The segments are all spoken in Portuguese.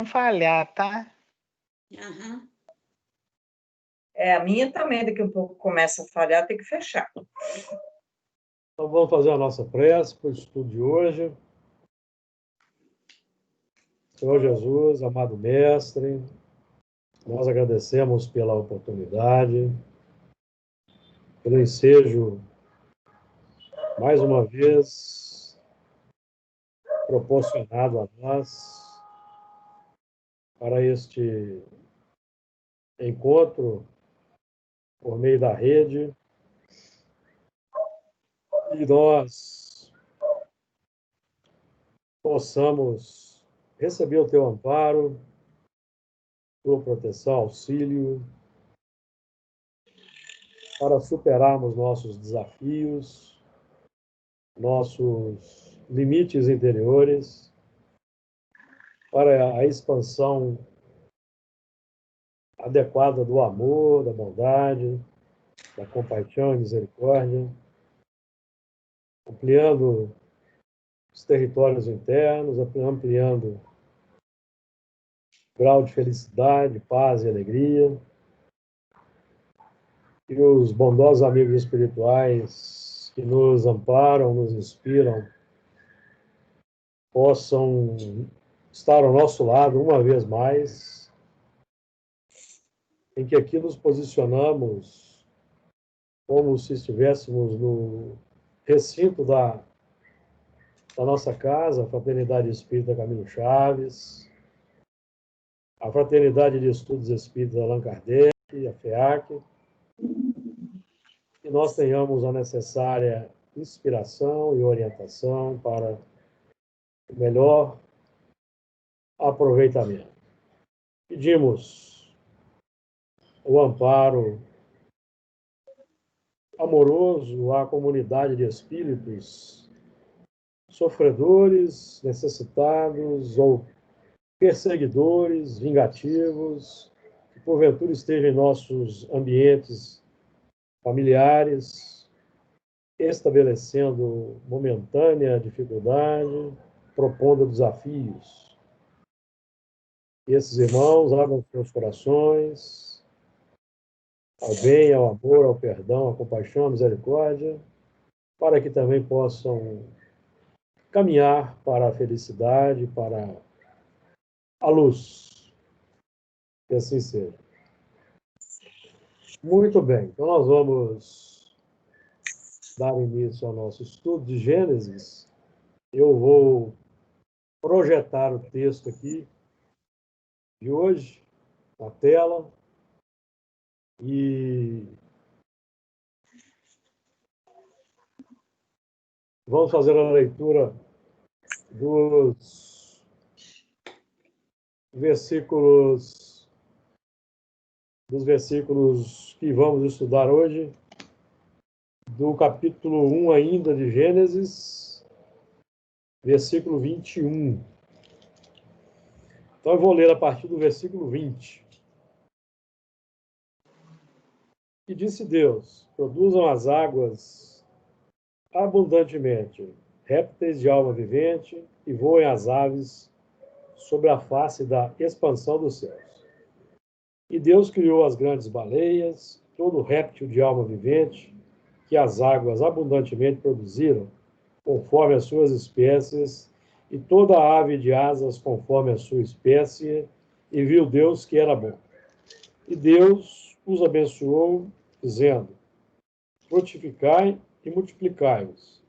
falhar, tá? Aham. A minha também, daqui a pouco começa a falhar, tem que fechar. Então, vamos fazer a nossa prece para o estudo de hoje. Senhor Jesus, amado Mestre, nós agradecemos pela oportunidade, pelo ensejo, mais uma vez, proporcionado a nós para este encontro por meio da rede. E nós possamos receber o teu amparo, tua proteção, auxílio, para superarmos nossos desafios, nossos limites interiores, para a expansão adequada do amor, da bondade, da compaixão e misericórdia, ampliando os territórios internos, ampliando o grau de felicidade, paz e alegria. E os bondosos amigos espirituais que nos amparam, nos inspiram, possam estar ao nosso lado uma vez mais, em que aqui nos posicionamos como se estivéssemos no recinto da nossa casa, a Fraternidade Espírita Camilo Chaves, a Fraternidade de Estudos Espíritas Allan Kardec, a FEAC, que nós tenhamos a necessária inspiração e orientação para o melhor aproveitamento. Pedimos o amparo amoroso à comunidade de espíritos sofredores, necessitados ou perseguidores, vingativos, que porventura estejam em nossos ambientes familiares, estabelecendo momentânea dificuldade, propondo desafios. E esses irmãos abram seus corações ao bem, ao amor, ao perdão, à compaixão, à misericórdia, para que também possam caminhar para a felicidade, para a luz. Que assim seja. Muito bem, então nós vamos dar início ao nosso estudo de Gênesis. Eu vou projetar o texto aqui de hoje na tela e vamos fazer a leitura dos versículos que vamos estudar hoje, do capítulo 1 ainda de Gênesis, versículo 21. Então eu vou ler a partir do versículo 20. E disse Deus: produzam as águas abundantemente répteis de alma vivente e voem as aves sobre a face da expansão dos céus. E Deus criou as grandes baleias, todo réptil de alma vivente, que as águas abundantemente produziram, conforme as suas espécies, e toda ave de asas conforme a sua espécie, e viu Deus que era bom. E Deus os abençoou, dizendo: frutificai e multiplicai-vos,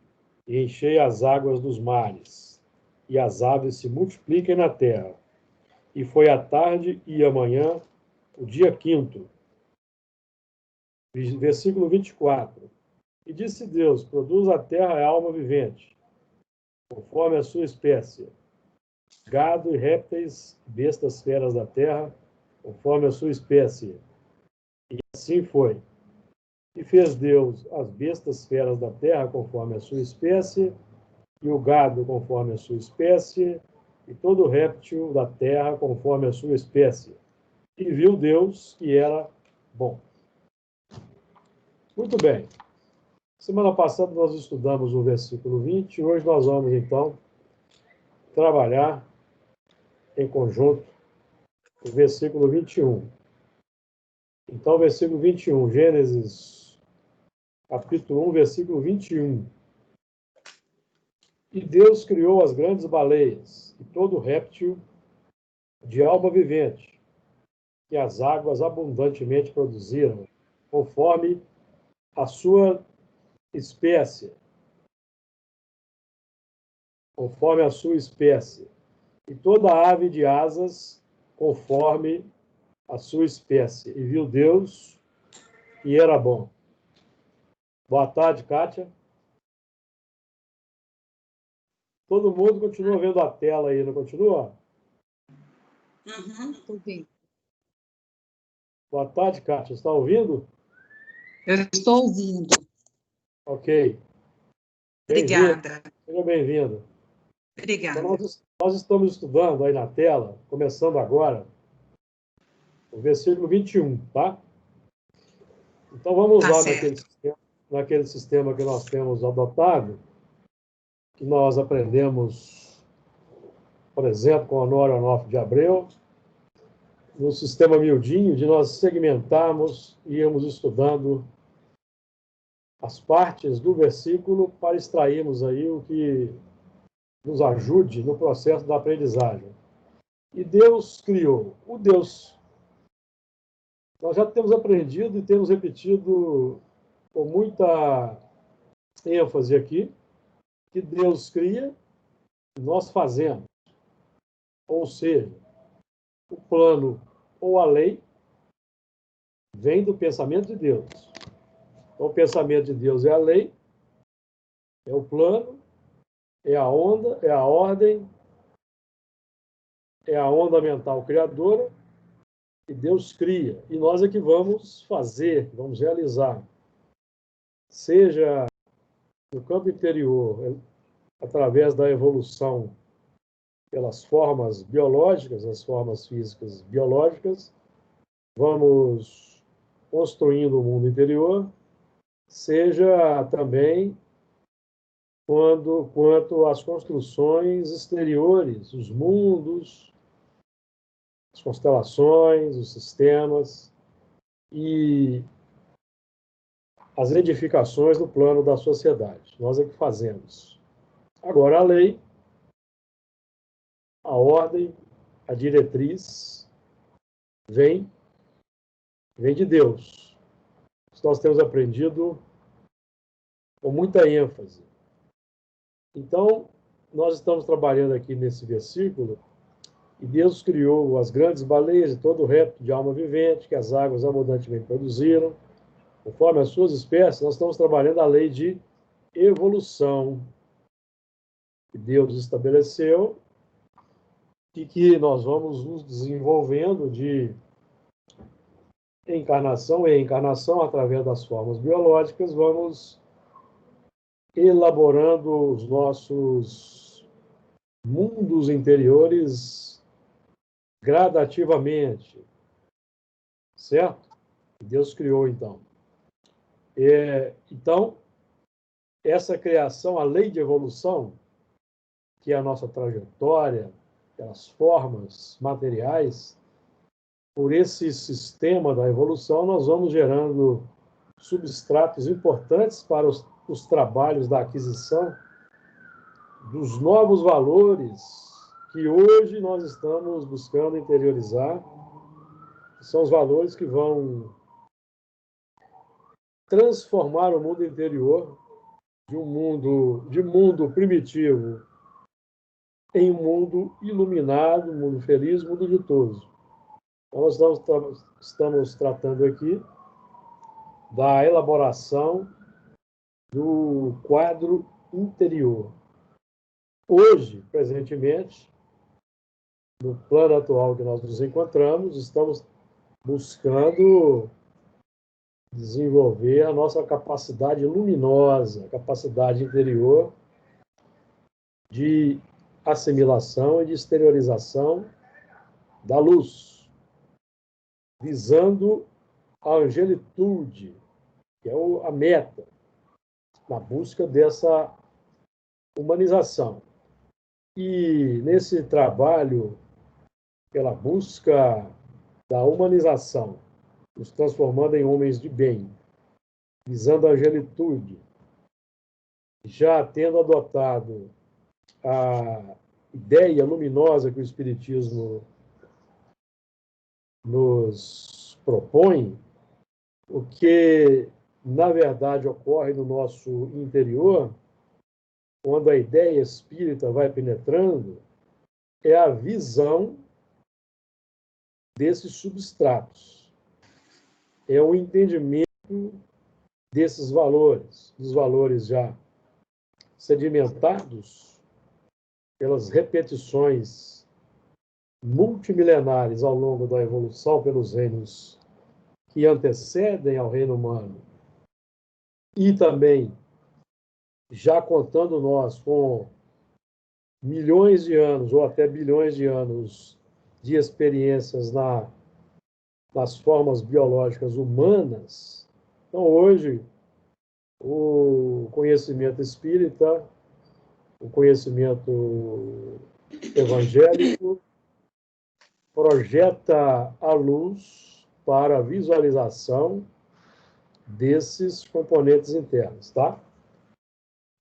e enchei as águas dos mares, e as aves se multipliquem na terra. E foi a tarde e a manhã, o dia 5º. Versículo 24. E disse Deus: produz a terra a alma vivente, conforme a sua espécie, gado e répteis, bestas feras da terra, conforme a sua espécie. E assim foi. E fez Deus as bestas feras da terra, conforme a sua espécie, e o gado, conforme a sua espécie, e todo réptil da terra, conforme a sua espécie. E viu Deus que era bom. Muito bem. Semana passada nós estudamos o versículo 20, hoje nós vamos, então, trabalhar em conjunto o versículo 21. Então, versículo 21, Gênesis, capítulo 1, versículo 21. E Deus criou as grandes baleias e todo réptil de alma vivente, que as águas abundantemente produziram, conforme a sua espécie, e toda ave de asas, conforme a sua espécie. E viu Deus e era bom. Boa tarde, Kátia. Todo mundo continua vendo a tela aí, não continua? Tô vendo. Boa tarde, Kátia. Está ouvindo? Eu estou ouvindo. Ok. Obrigada. Seja bem-vindo. Obrigada. Então, nós estamos estudando aí na tela, começando agora, o versículo 21, tá? Então, vamos lá naquele sistema que nós temos adotado, que nós aprendemos, por exemplo, com Honório Onofre de Abreu, no sistema miudinho, de nós segmentarmos e irmos estudando as partes do versículo para extrairmos aí o que nos ajude no processo da aprendizagem. E Deus criou. O Deus. Nós já temos aprendido e temos repetido com muita ênfase aqui que Deus cria e nós fazemos. Ou seja, o plano ou a lei vem do pensamento de Deus. Então, o pensamento de Deus é a lei, é o plano, é a onda, é a ordem, é a onda mental criadora, e Deus cria. E nós é que vamos fazer, vamos realizar. Seja no campo interior, através da evolução pelas formas biológicas, as formas físicas biológicas, vamos construindo o mundo interior, seja também quanto às construções exteriores, os mundos, as constelações, os sistemas e as edificações do plano da sociedade. Nós é que fazemos. Agora, a lei, a ordem, a diretriz vem de Deus. Isso nós temos aprendido com muita ênfase. Então, nós estamos trabalhando aqui nesse versículo, e Deus criou as grandes baleias e todo o réptil de alma vivente, que as águas abundantemente produziram, conforme as suas espécies. Nós estamos trabalhando a lei de evolução que Deus estabeleceu e que nós vamos nos desenvolvendo de encarnação em encarnação, através das formas biológicas, vamos elaborando os nossos mundos interiores gradativamente, certo? Deus criou, então. Então, essa criação, a lei de evolução, que é a nossa trajetória, pelas formas materiais, por esse sistema da evolução, nós vamos gerando substratos importantes para os trabalhos da aquisição dos novos valores que hoje nós estamos buscando interiorizar, que são os valores que vão transformar o mundo interior de mundo primitivo em um mundo iluminado, um mundo feliz, um mundo ditoso. Então, nós estamos tratando aqui da elaboração do quadro interior. Hoje, presentemente, no plano atual que nós nos encontramos, estamos buscando desenvolver a nossa capacidade luminosa, capacidade interior de assimilação e de exteriorização da luz, visando a angelitude, que é a meta, na busca dessa humanização. E nesse trabalho pela busca da humanização, nos transformando em homens de bem, visando a angelitude, já tendo adotado a ideia luminosa que o Espiritismo nos propõe, o que, na verdade, ocorre no nosso interior, quando a ideia espírita vai penetrando, é a visão desses substratos. É o entendimento desses valores, dos valores já sedimentados pelas repetições multimilenares ao longo da evolução pelos reinos que antecedem ao reino humano, e também já contando nós com milhões de anos ou até bilhões de anos de experiências nas formas biológicas humanas. Então, hoje, o conhecimento espírita, o conhecimento evangélico, projeta a luz para a visualização desses componentes internos, tá?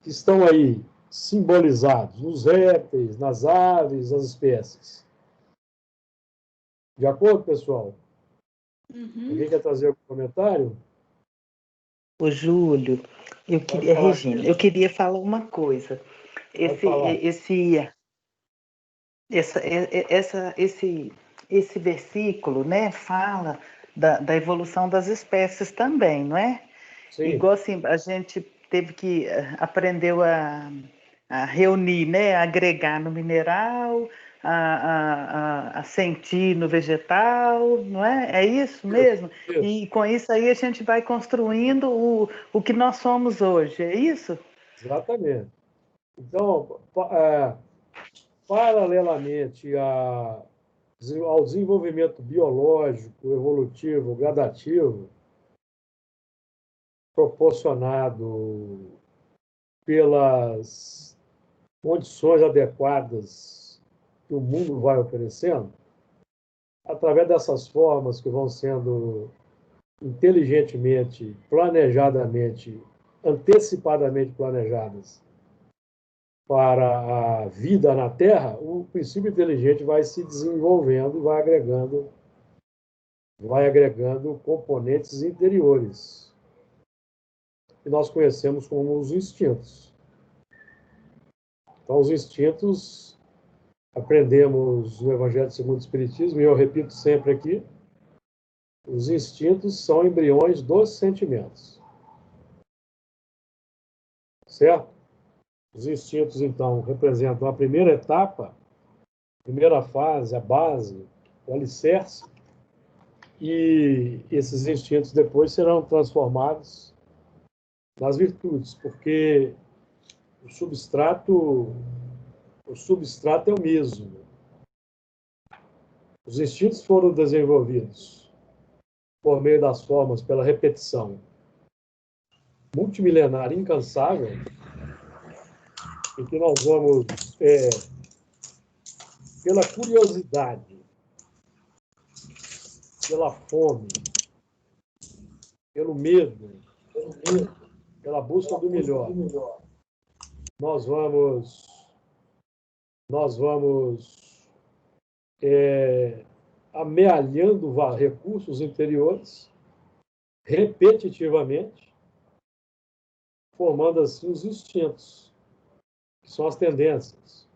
Que estão aí simbolizados nos répteis, nas aves, nas espécies. De acordo, pessoal? Alguém quer trazer algum comentário? Ô, Júlio, Regina, eu queria falar uma coisa. Esse versículo, né, fala da evolução das espécies também, não é? Sim. Igual assim, a gente teve que aprendeu a reunir, né, a agregar no mineral, a sentir no vegetal, não é? É isso mesmo? Isso. E com isso aí a gente vai construindo o que nós somos hoje, é isso? Exatamente. Então, paralelamente ao desenvolvimento biológico, evolutivo, gradativo, proporcionado pelas condições adequadas que o mundo vai oferecendo, através dessas formas que vão sendo inteligentemente, planejadamente, antecipadamente planejadas para a vida na Terra, o princípio inteligente vai se desenvolvendo e vai agregando componentes interiores, que nós conhecemos como os instintos. Então, os instintos, aprendemos no Evangelho segundo o Espiritismo, e eu repito sempre aqui, os instintos são embriões dos sentimentos. Certo? Os instintos, então, representam a primeira etapa, a primeira fase, a base, o alicerce, e esses instintos depois serão transformados nas virtudes, porque o substrato é o mesmo. Os instintos foram desenvolvidos por meio das formas, pela repetição multimilenar incansável, em que nós vamos, pela curiosidade, pela fome, pelo medo, pela busca do melhor, nós vamos amealhando recursos interiores repetitivamente, formando assim os instintos, que são as tendências.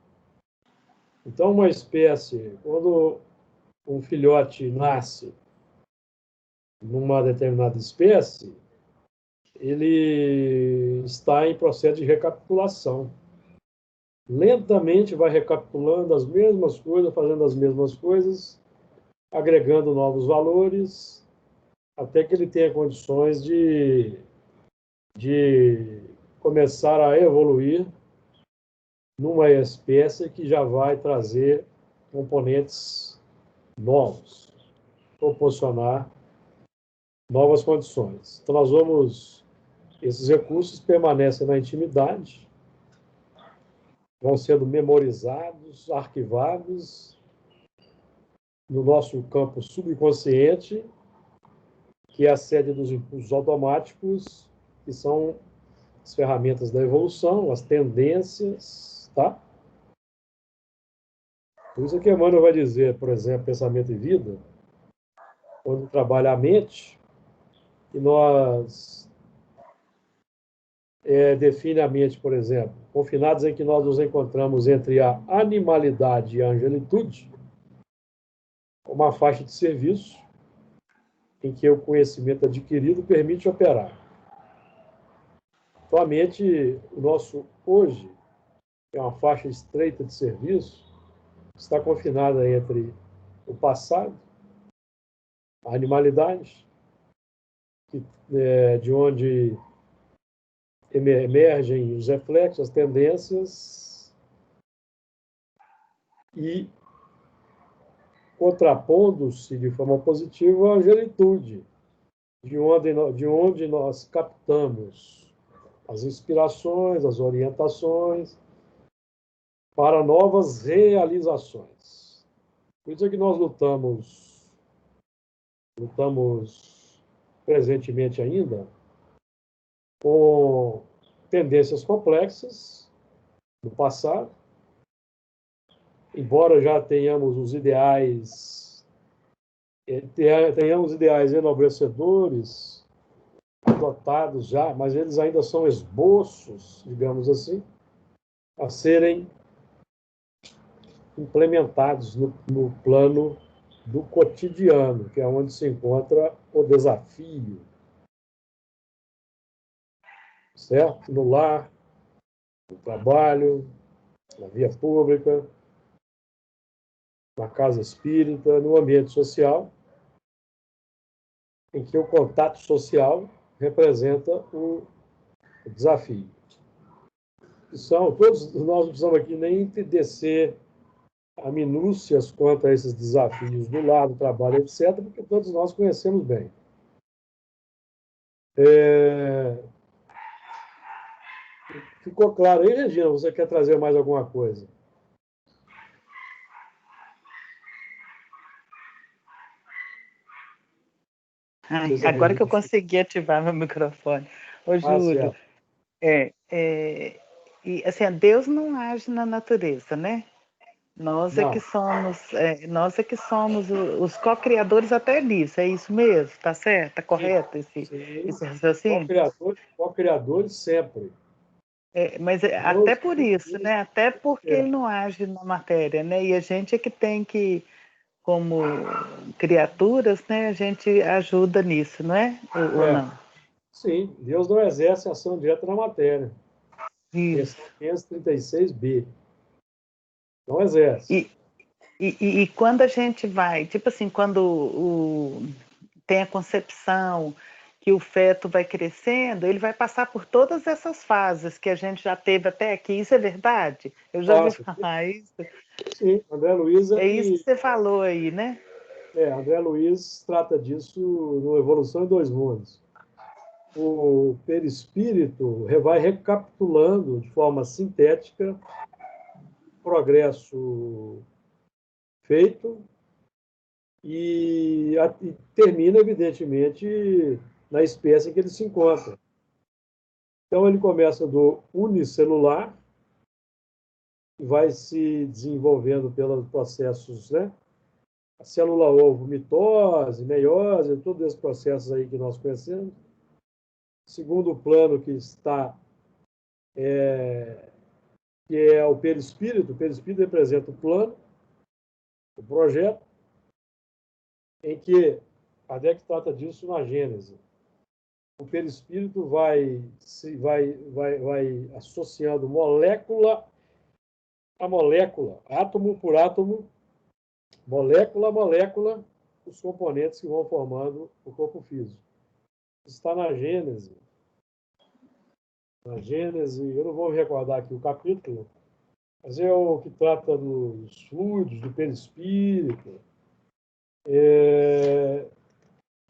Então, uma espécie, quando um filhote nasce numa determinada espécie, ele está em processo de recapitulação. Lentamente vai recapitulando as mesmas coisas, fazendo as mesmas coisas, agregando novos valores, até que ele tenha condições de começar a evoluir numa espécie que já vai trazer componentes novos, proporcionar novas condições. Então, esses recursos permanecem na intimidade, vão sendo memorizados, arquivados, no nosso campo subconsciente, que é a sede dos impulsos automáticos, que são as ferramentas da evolução, as tendências, tá? Por isso que Emmanuel vai dizer, por exemplo, pensamento e vida, quando trabalha a mente, e nós define a mente, por exemplo, confinados em que nós nos encontramos entre a animalidade e a angelitude, uma faixa de serviço em que o conhecimento adquirido permite operar. Então, a mente, o nosso hoje, é uma faixa estreita de serviço, está confinada entre o passado, a animalidade, de onde emergem os reflexos, as tendências, e contrapondo-se de forma positiva a angelitude, de onde nós captamos as inspirações, as orientações para novas realizações. Por isso é que nós lutamos presentemente ainda com tendências complexas do passado, embora já tenhamos os ideais, enobrecedores adotados já, mas eles ainda são esboços, digamos assim, a serem implementados no plano do cotidiano, que é onde se encontra o desafio, certo? No lar, no trabalho, na via pública, na casa espírita, no ambiente social, em que o contato social representa o desafio. Todos nós não precisamos aqui nem descer a minúcias quanto a esses desafios do lar, do trabalho, etc., porque todos nós conhecemos bem. Ficou claro aí, Regina? Você quer trazer mais alguma coisa? Ai, agora que eu consegui ativar meu microfone. Ô, Júlio, certo. e assim, Deus não age na natureza, né? Nós é Não. que somos os co-criadores até nisso, é isso mesmo? Tá certo? Tá correto esse raciocínio? Co-criadores sempre. Mas até por isso, né? Até porque ele não age na matéria, né? E a gente é que tem que, como criaturas, né? A gente ajuda nisso, não é? Ou não? Sim, Deus não exerce ação direta na matéria. Isso. Questão 536b. Não exerce. E quando a gente vai, tipo assim, quando tem a concepção que o feto vai crescendo, ele vai passar por todas essas fases que a gente já teve até aqui. Isso é verdade? Eu já ouvi falar isso. Sim, André Luiz É isso que você falou aí, né? André Luiz trata disso no Evolução em Dois Mundos. O perispírito vai recapitulando de forma sintética o progresso feito e termina, evidentemente, na espécie em que ele se encontra. Então, ele começa do unicelular, e vai se desenvolvendo pelos processos, né? A célula-ovo, mitose, meiose, todos esses processos aí que nós conhecemos. Segundo plano que está, que é o perispírito representa o plano, o projeto, em que Kardec trata disso na Gênese. O perispírito vai associando molécula a molécula, átomo por átomo, molécula a molécula, os componentes que vão formando o corpo físico. Está na Gênese. Na Gênese, eu não vou me recordar aqui o capítulo, mas é o que trata dos fluidos, do perispírito.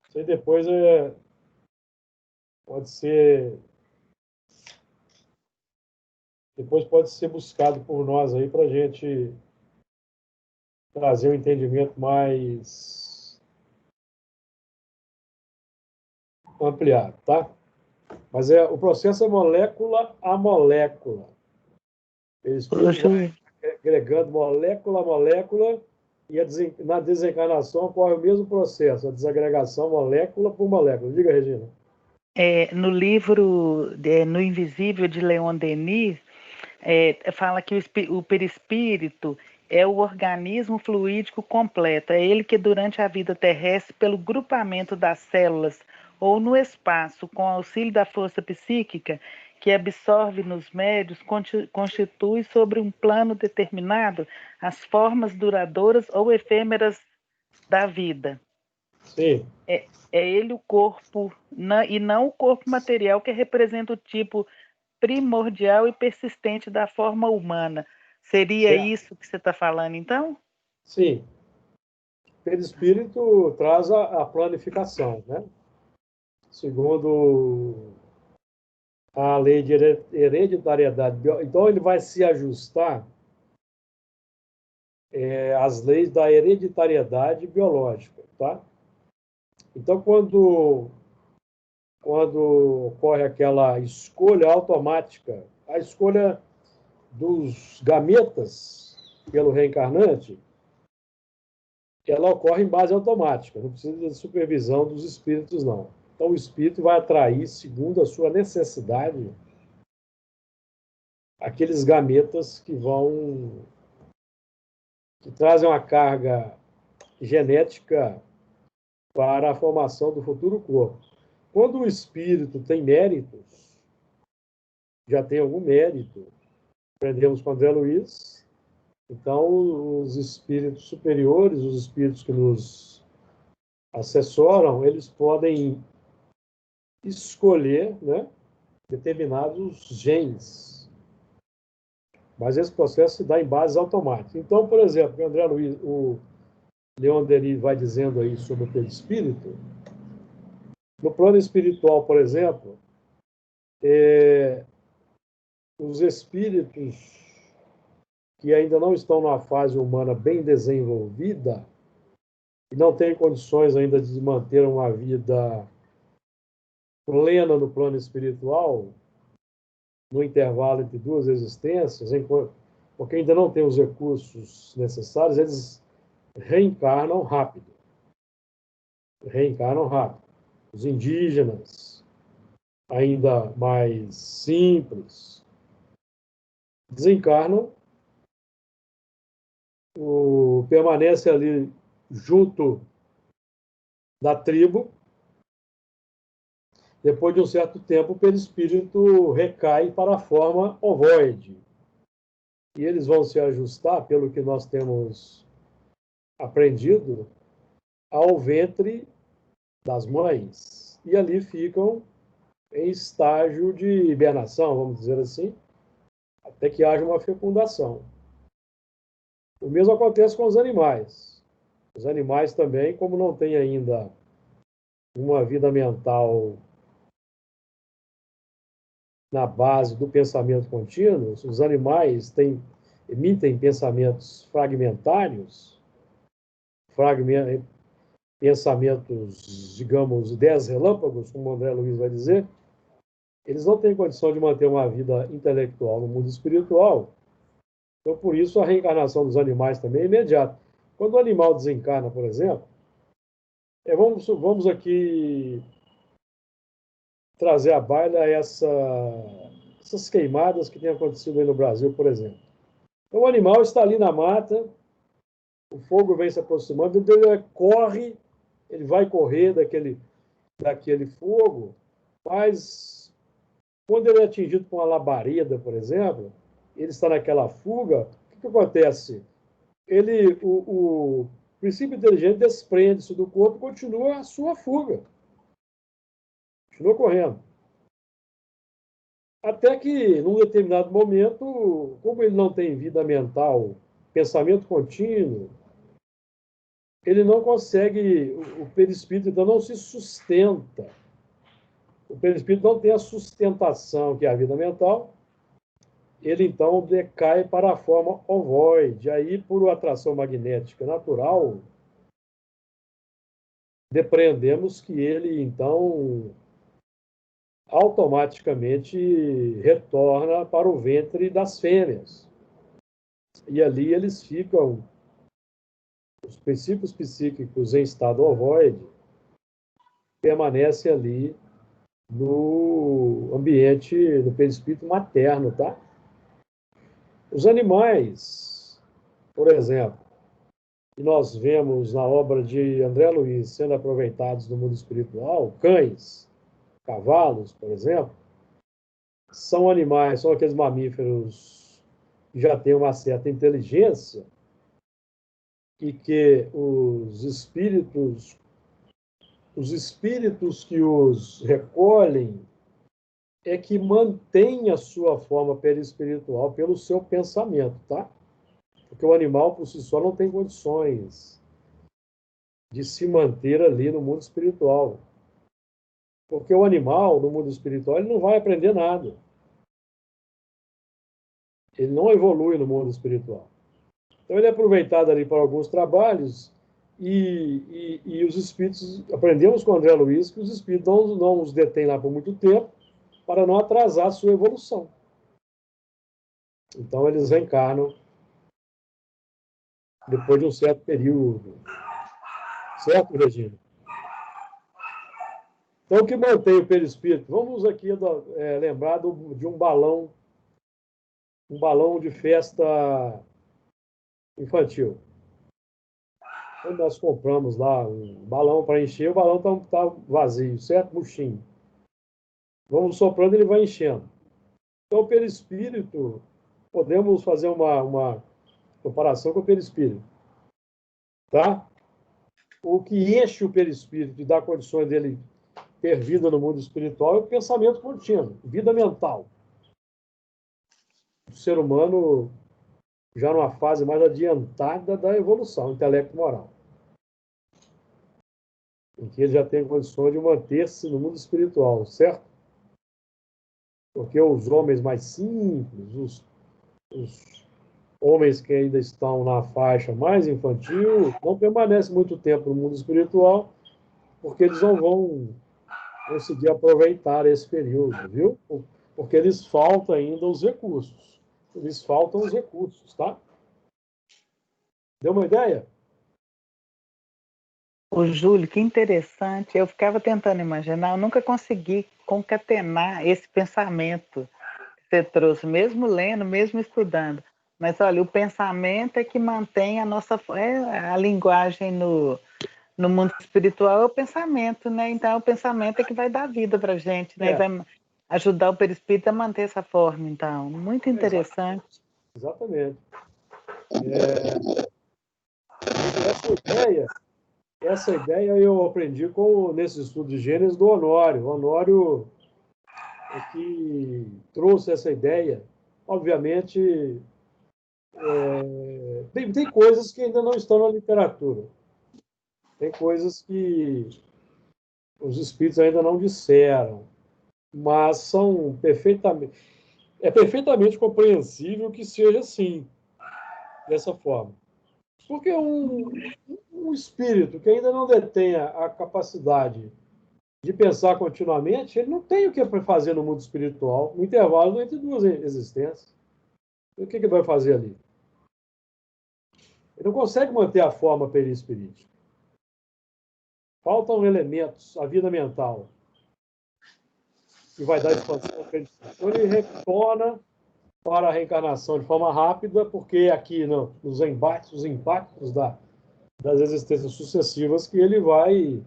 Isso aí depois pode ser buscado por nós aí para a gente trazer um entendimento mais ampliado, tá? Mas o processo é molécula a molécula. Eles vai agregando molécula a molécula e na desencarnação ocorre o mesmo processo, a desagregação molécula por molécula. Diga, Regina. No livro No Invisível, de Leon Denis, fala que o perispírito é o organismo fluídico completo. É ele que, durante a vida terrestre, pelo grupamento das células ou no espaço, com auxílio da força psíquica que absorve nos médios, constitui sobre um plano determinado as formas duradouras ou efêmeras da vida. Sim. É ele o corpo, e não o corpo material, que representa o tipo primordial e persistente da forma humana. Seria isso que você está falando, então? Sim. O perispírito traz a planificação, né? Segundo a lei de hereditariedade. Então, ele vai se ajustar às leis da hereditariedade biológica, tá? Então, quando ocorre aquela escolha automática, a escolha dos gametas pelo reencarnante, ela ocorre em base automática, não precisa de supervisão dos espíritos, não. Então, o espírito vai atrair, segundo a sua necessidade, aqueles gametas que trazem uma carga genética para a formação do futuro corpo. Quando o espírito tem méritos, já tem algum mérito, aprendemos com André Luiz, então os espíritos superiores, os espíritos que nos assessoram, eles podem escolher, né, determinados genes. Mas esse processo se dá em bases automáticas. Então, por exemplo, o André Luiz, o Leon Denis vai dizendo aí sobre o perispírito. No plano espiritual, por exemplo, os espíritos que ainda não estão numa fase humana bem desenvolvida e não têm condições ainda de manter uma vida plena no plano espiritual, no intervalo entre duas existências, porque ainda não têm os recursos necessários, eles reencarnam rápido. Os indígenas, ainda mais simples, desencarnam, permanece ali junto da tribo. Depois de um certo tempo, o perispírito recai para a forma ovoide. E eles vão se ajustar, pelo que nós temos aprendido, ao ventre das mães. E ali ficam em estágio de hibernação, vamos dizer assim, até que haja uma fecundação. O mesmo acontece com os animais. Os animais também, como não têm ainda uma vida mental na base do pensamento contínuo, os animais emitem pensamentos fragmentários, pensamentos, digamos, ideias relâmpagos, como o André Luiz vai dizer, eles não têm condição de manter uma vida intelectual no mundo espiritual. Então, por isso, a reencarnação dos animais também é imediata. Quando o animal desencarna, por exemplo, vamos aqui trazer à baila essas queimadas que têm acontecido aí no Brasil, por exemplo. Então, o animal está ali na mata, o fogo vem se aproximando, então ele vai correr daquele fogo, mas quando ele é atingido por uma labareda, por exemplo, ele está naquela fuga, o que acontece? O princípio inteligente desprende-se do corpo e continua a sua fuga. Continua correndo. Até que, num determinado momento, como ele não tem vida mental, pensamento contínuo, ele não consegue, o perispírito então não se sustenta. O perispírito não tem a sustentação que é a vida mental, ele então decai para a forma ovoide. Aí, por atração magnética natural, depreendemos que ele, então, automaticamente retorna para o ventre das fêmeas. E ali eles ficam, os princípios psíquicos em estado ovoide, permanecem ali no ambiente, no perispírito materno, tá? Os animais, por exemplo, que nós vemos na obra de André Luiz sendo aproveitados no mundo espiritual, cães, cavalos, por exemplo, são animais, são aqueles mamíferos que já têm uma certa inteligência e que os espíritos que os recolhem é que mantém a sua forma perispiritual pelo seu pensamento, tá? Porque o animal por si só não tem condições de se manter ali no mundo espiritual. Porque o animal, no mundo espiritual, ele não vai aprender nada. Ele não evolui no mundo espiritual. Então, ele é aproveitado ali para alguns trabalhos e os espíritos, aprendemos com o André Luiz, que os espíritos não os detêm lá por muito tempo para não atrasar a sua evolução. Então, eles reencarnam depois de um certo período. Certo, Regina? Então, o que mantém o perispírito? Vamos aqui lembrar de um balão de festa infantil. Quando nós compramos lá um balão para encher, o balão está vazio, certo? Murchinho. Vamos soprando, ele vai enchendo. Então, o perispírito, podemos fazer uma comparação com o perispírito. Tá? O que enche o perispírito e dá condições dele ter vida no mundo espiritual é o pensamento contínuo, vida mental. O ser humano já numa fase mais adiantada da evolução intelecto-moral, em que ele já tem condições de manter-se no mundo espiritual, certo? Porque os homens mais simples, os homens que ainda estão na faixa mais infantil, não permanecem muito tempo no mundo espiritual, porque eles não vão conseguir aproveitar esse período, viu? Porque eles faltam ainda os recursos. Eles faltam os recursos, tá? Deu uma ideia? Ô, Júlio, que interessante. Eu ficava tentando imaginar, eu nunca consegui concatenar esse pensamento que você trouxe, mesmo lendo, mesmo estudando. Mas, olha, o pensamento é que mantém a linguagem no mundo espiritual é o pensamento, né? Então, o pensamento é que vai dar vida para a gente, né? E vai ajudar o perispírito a manter essa forma, então. Muito interessante. Exatamente. Essa ideia eu aprendi nesse estudo de Gênesis do Honório. O Honório é que trouxe essa ideia. Obviamente, tem coisas que ainda não estão na literatura. Tem coisas que os espíritos ainda não disseram, mas é perfeitamente compreensível que seja assim, dessa forma. Porque um espírito que ainda não detenha a capacidade de pensar continuamente, ele não tem o que fazer no mundo espiritual, no intervalo entre duas existências. E o que ele vai fazer ali? Ele não consegue manter a forma perispirítica. Faltam elementos, a vida mental, que vai dar expansão ao perispírito. Então, ele retorna para a reencarnação de forma rápida, porque aqui nos embates, os impactos das existências sucessivas, que ele vai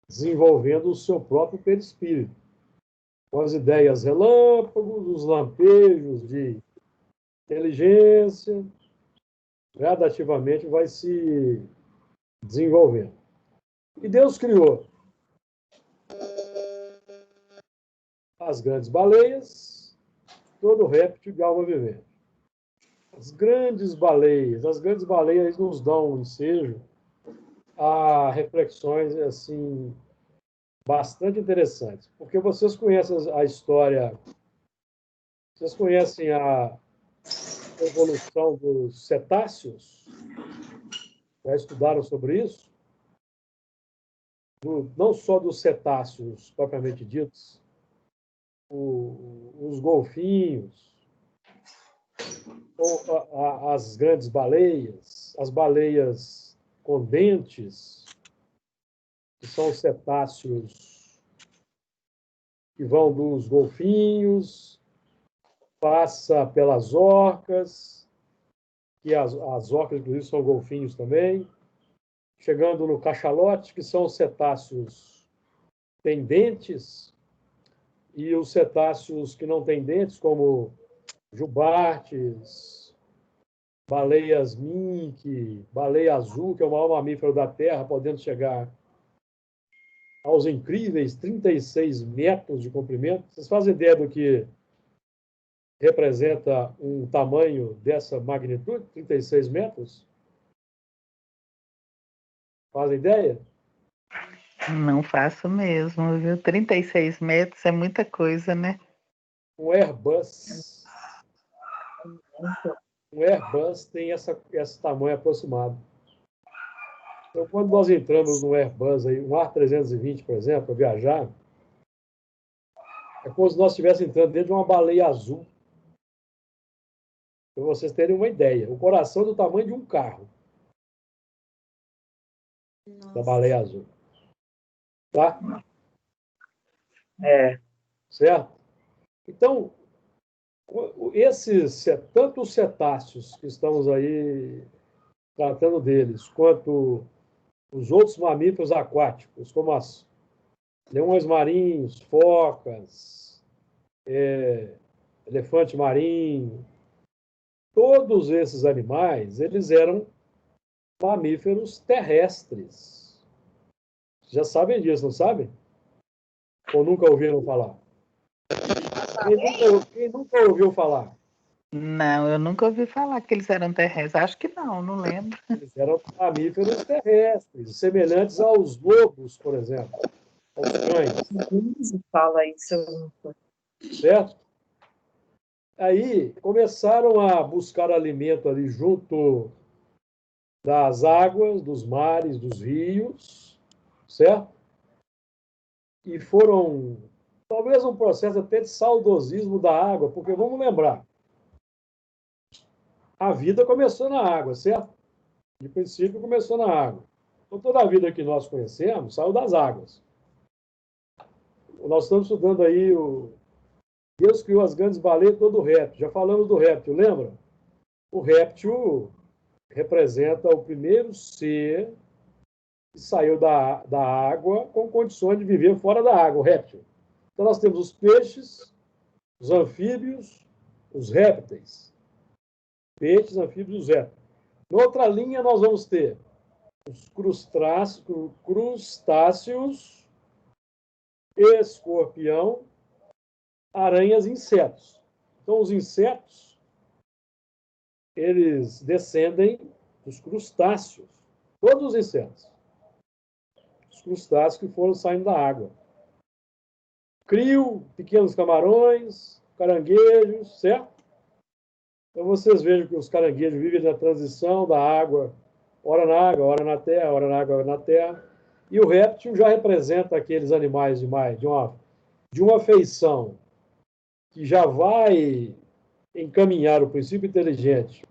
desenvolvendo o seu próprio perispírito, com as ideias relâmpagos, os lampejos de inteligência, gradativamente vai se desenvolvendo. E Deus criou as grandes baleias, todo réptil de alma vivente. As grandes baleias nos dão um ensejo a reflexões assim bastante interessantes, porque vocês conhecem a história Vocês conhecem a evolução dos cetáceos? Já estudaram sobre isso? Não só dos cetáceos propriamente ditos, os golfinhos, ou as grandes baleias, as baleias com dentes, que são os cetáceos que vão dos golfinhos, passa pelas orcas, que as orcas, inclusive, são golfinhos também, chegando no cachalote, que são os cetáceos que têm dentes, e os cetáceos que não têm dentes, como jubartes, baleias mink, baleia azul, que é o maior mamífero da Terra, podendo chegar aos incríveis 36 metros de comprimento. Vocês fazem ideia do que representa um tamanho dessa magnitude, 36 metros? Fazem ideia? Não faço mesmo, viu? 36 metros é muita coisa, né? Um Airbus tem esse tamanho aproximado. Então, quando nós entramos num Airbus, aí, um A320, por exemplo, para viajar, é como se nós estivéssemos entrando dentro de uma baleia azul. Para vocês terem uma ideia. O coração é do tamanho de um carro da baleia azul. Tá? Certo? Então, tanto os cetáceos que estamos aí tratando deles, quanto os outros mamíferos aquáticos, como as leões marinhos, focas, elefante marinho, todos esses animais, eles eram mamíferos terrestres. Já sabem disso, não sabem? Ou nunca ouviram falar? Quem nunca ouviu falar? Não, eu nunca ouvi falar que eles eram terrestres. Acho que não lembro. Eles eram mamíferos terrestres, semelhantes aos lobos, por exemplo, aos cães. Fala isso. Certo? Aí começaram a buscar alimento ali junto das águas, dos mares, dos rios, certo? E foram, talvez, um processo até de saudosismo da água, porque vamos lembrar, a vida começou na água, certo? De princípio começou na água. Então, toda a vida que nós conhecemos saiu das águas. Nós estamos estudando aí Deus criou as grandes baleias e todo o réptil. Já falamos do réptil, lembra? O réptil representa o primeiro ser que saiu da água com condições de viver fora da água, o réptil. Então, nós temos os peixes, os anfíbios, os répteis. Peixes, anfíbios e os répteis. Na outra linha, nós vamos ter os crustáceos, escorpião, aranhas e insetos. Então, os insetos, eles descendem dos crustáceos. Todos os insetos. Os crustáceos que foram saindo da água. Crio, pequenos camarões, caranguejos, certo? Então, vocês vejam que os caranguejos vivem na transição da água, ora na água, ora na terra, ora na água, ora na terra. E o réptil já representa aqueles animais de uma feição que já vai encaminhar o princípio inteligente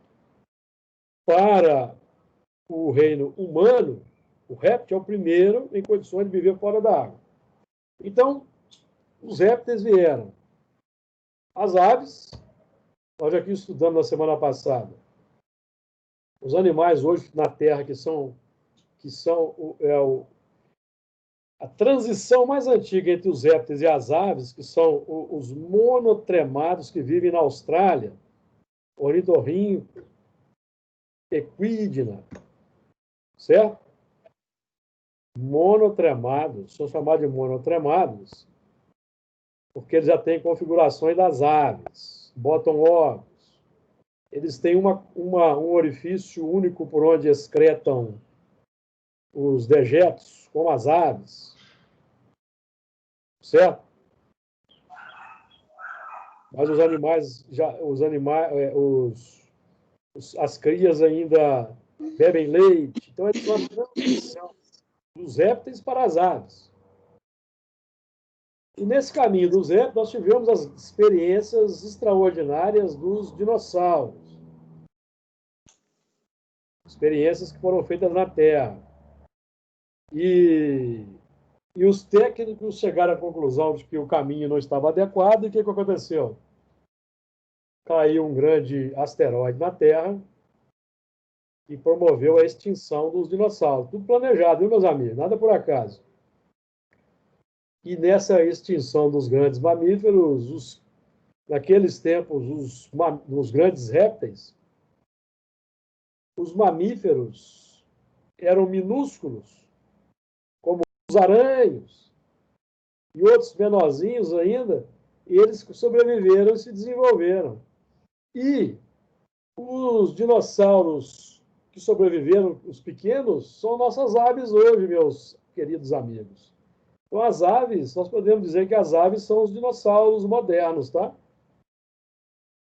para o reino humano. O réptil é o primeiro em condições de viver fora da água. Então, os répteis vieram. As aves, nós já aqui estudamos na semana passada, os animais hoje na Terra que são a transição mais antiga entre os répteis e as aves, que são os monotremados que vivem na Austrália, ornitorrinco, equidna, certo? Monotremados, são chamados de monotremados, porque eles já têm configurações das aves, botam ovos, eles têm um orifício único por onde excretam os dejetos, como as aves, certo? mas os animais, as crias ainda bebem leite. Então, eles são a transição dos répteis para as aves. E nesse caminho dos répteis, nós tivemos as experiências extraordinárias dos dinossauros. Experiências que foram feitas na Terra. E os técnicos chegaram à conclusão de que o caminho não estava adequado. E o que aconteceu? Caiu um grande asteroide na Terra e promoveu a extinção dos dinossauros. Tudo planejado, viu, meus amigos? Nada por acaso. E nessa extinção dos grandes mamíferos, naqueles tempos, os grandes répteis, os mamíferos eram minúsculos, como os aranhos e outros menorzinhos ainda, e eles sobreviveram e se desenvolveram. E os dinossauros que sobreviveram, os pequenos, são nossas aves hoje, meus queridos amigos. Então, as aves, nós podemos dizer que as aves são os dinossauros modernos, tá?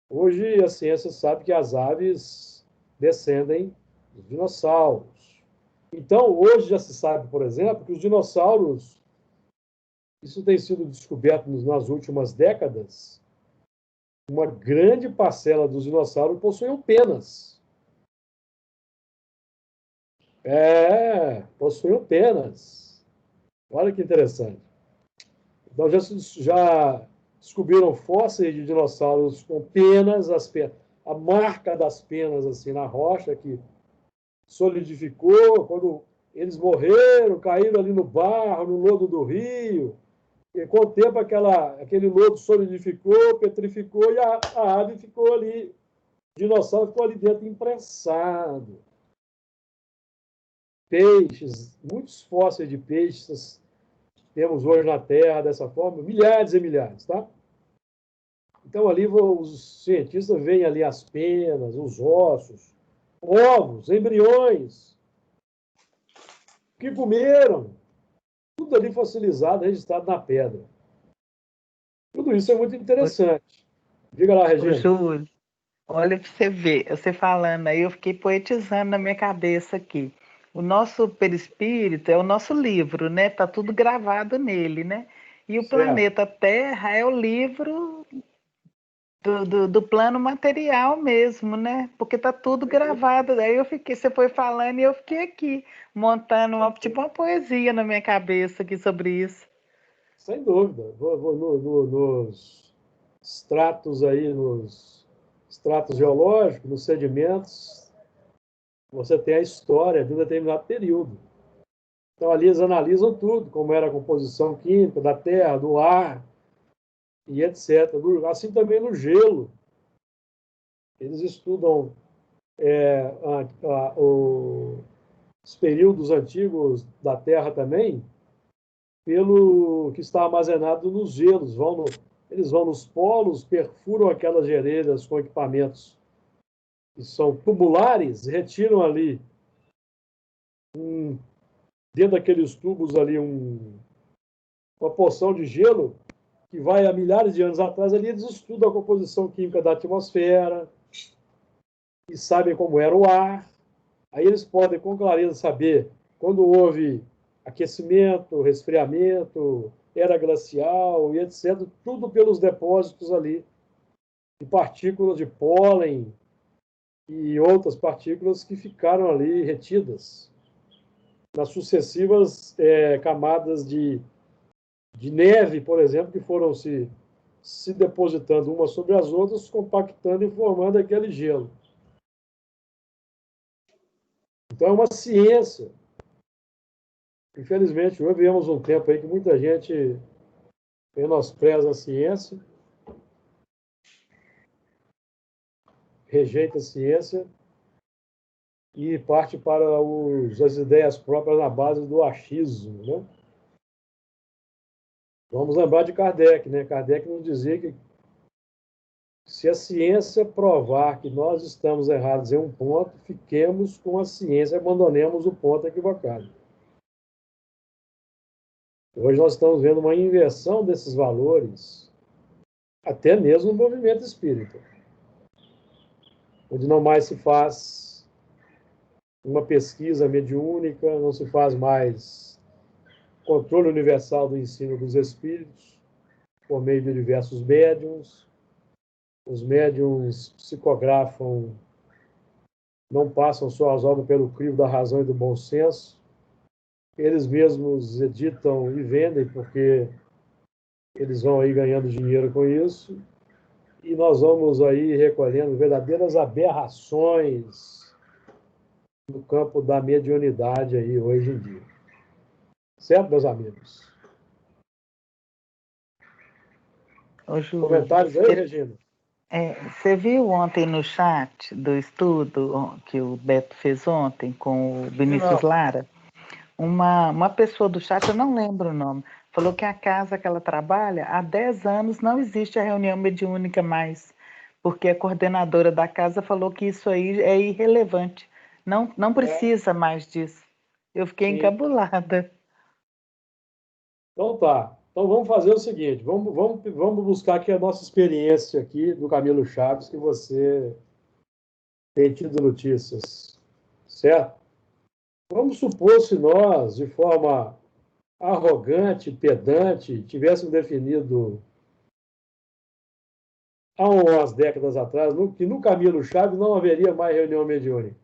Hoje, a ciência sabe que as aves descendem dos dinossauros. Então, hoje já se sabe, por exemplo, que os dinossauros, isso tem sido descoberto nas últimas décadas, uma grande parcela dos dinossauros possuíam penas. Possuíam penas. Olha que interessante. Então, já descobriram fósseis de dinossauros com penas, a marca das penas assim na rocha que solidificou quando eles morreram, caíram ali no barro, no lodo do rio. E com o tempo aquele lodo solidificou, petrificou e a ave ficou ali, o dinossauro ficou ali dentro imprensado. Peixes, muitos fósseis de peixes temos hoje na Terra dessa forma, milhares e milhares, tá? Então, ali os cientistas veem ali as penas, os ossos, ovos, embriões, que comeram, tudo ali fossilizado, registrado na pedra. Tudo isso é muito interessante. Diga lá, Regina. Júlio, olha para você ver, você falando aí, eu fiquei poetizando na minha cabeça aqui. O nosso perispírito é o nosso livro, né? Tá tudo gravado nele, né? E o Certo. planeta Terra é o livro do plano material mesmo, né? Porque tá tudo gravado. Daí você foi falando e eu fiquei aqui, montando tipo uma poesia na minha cabeça aqui sobre isso. Sem dúvida. Nos estratos aí, nos estratos geológicos, nos sedimentos, você tem a história de um determinado período. Então, ali eles analisam tudo, como era a composição química da terra, do ar, e etc. Assim também no gelo. Eles estudam os períodos antigos da Terra também, pelo que está armazenado nos gelos. Eles vão nos polos, perfuram aquelas geleiras com equipamentos que são tubulares, retiram ali, dentro daqueles tubos ali, uma porção de gelo que vai há milhares de anos atrás. Ali eles estudam a composição química da atmosfera e sabem como era o ar. Aí eles podem com clareza saber quando houve aquecimento, resfriamento, era glacial e etc. Tudo pelos depósitos ali de partículas de pólen e outras partículas que ficaram ali retidas nas sucessivas camadas de neve, por exemplo, que foram se depositando umas sobre as outras, compactando e formando aquele gelo. Então, é uma ciência. Infelizmente, hoje vivemos um tempo aí que muita gente menospreza a ciência, rejeita a ciência e parte para as ideias próprias na base do achismo, né? Vamos lembrar de Kardec, né? Kardec nos dizia que se a ciência provar que nós estamos errados em um ponto, fiquemos com a ciência e abandonemos o ponto equivocado. Hoje nós estamos vendo uma inversão desses valores até mesmo no movimento espírita, onde não mais se faz uma pesquisa mediúnica, não se faz mais controle universal do ensino dos espíritos, por meio de diversos médiums. Os médiums psicografam, não passam suas obras pelo crivo da razão e do bom senso. Eles mesmos editam e vendem, porque eles vão aí ganhando dinheiro com isso. E nós vamos aí recolhendo verdadeiras aberrações no campo da mediunidade aí hoje em dia. Certo, meus amigos? Ô, Júlio, Comentários aí, Regina? você viu ontem no chat do estudo que o Beto fez ontem com o Vinícius Não. Lara? Uma pessoa do chat, eu não lembro o nome, falou que a casa que ela trabalha, há 10 anos não existe a reunião mediúnica mais, porque a coordenadora da casa falou que isso aí é irrelevante, não precisa mais disso. Eu fiquei Sim. encabulada. Então tá. Então vamos fazer o seguinte, vamos buscar aqui a nossa experiência aqui do Camilo Chaves, que você tem tido notícias, certo? Vamos supor se nós, de forma arrogante, pedante, tivéssemos definido há umas décadas atrás que no Camilo Chaves não haveria mais reunião mediúnica.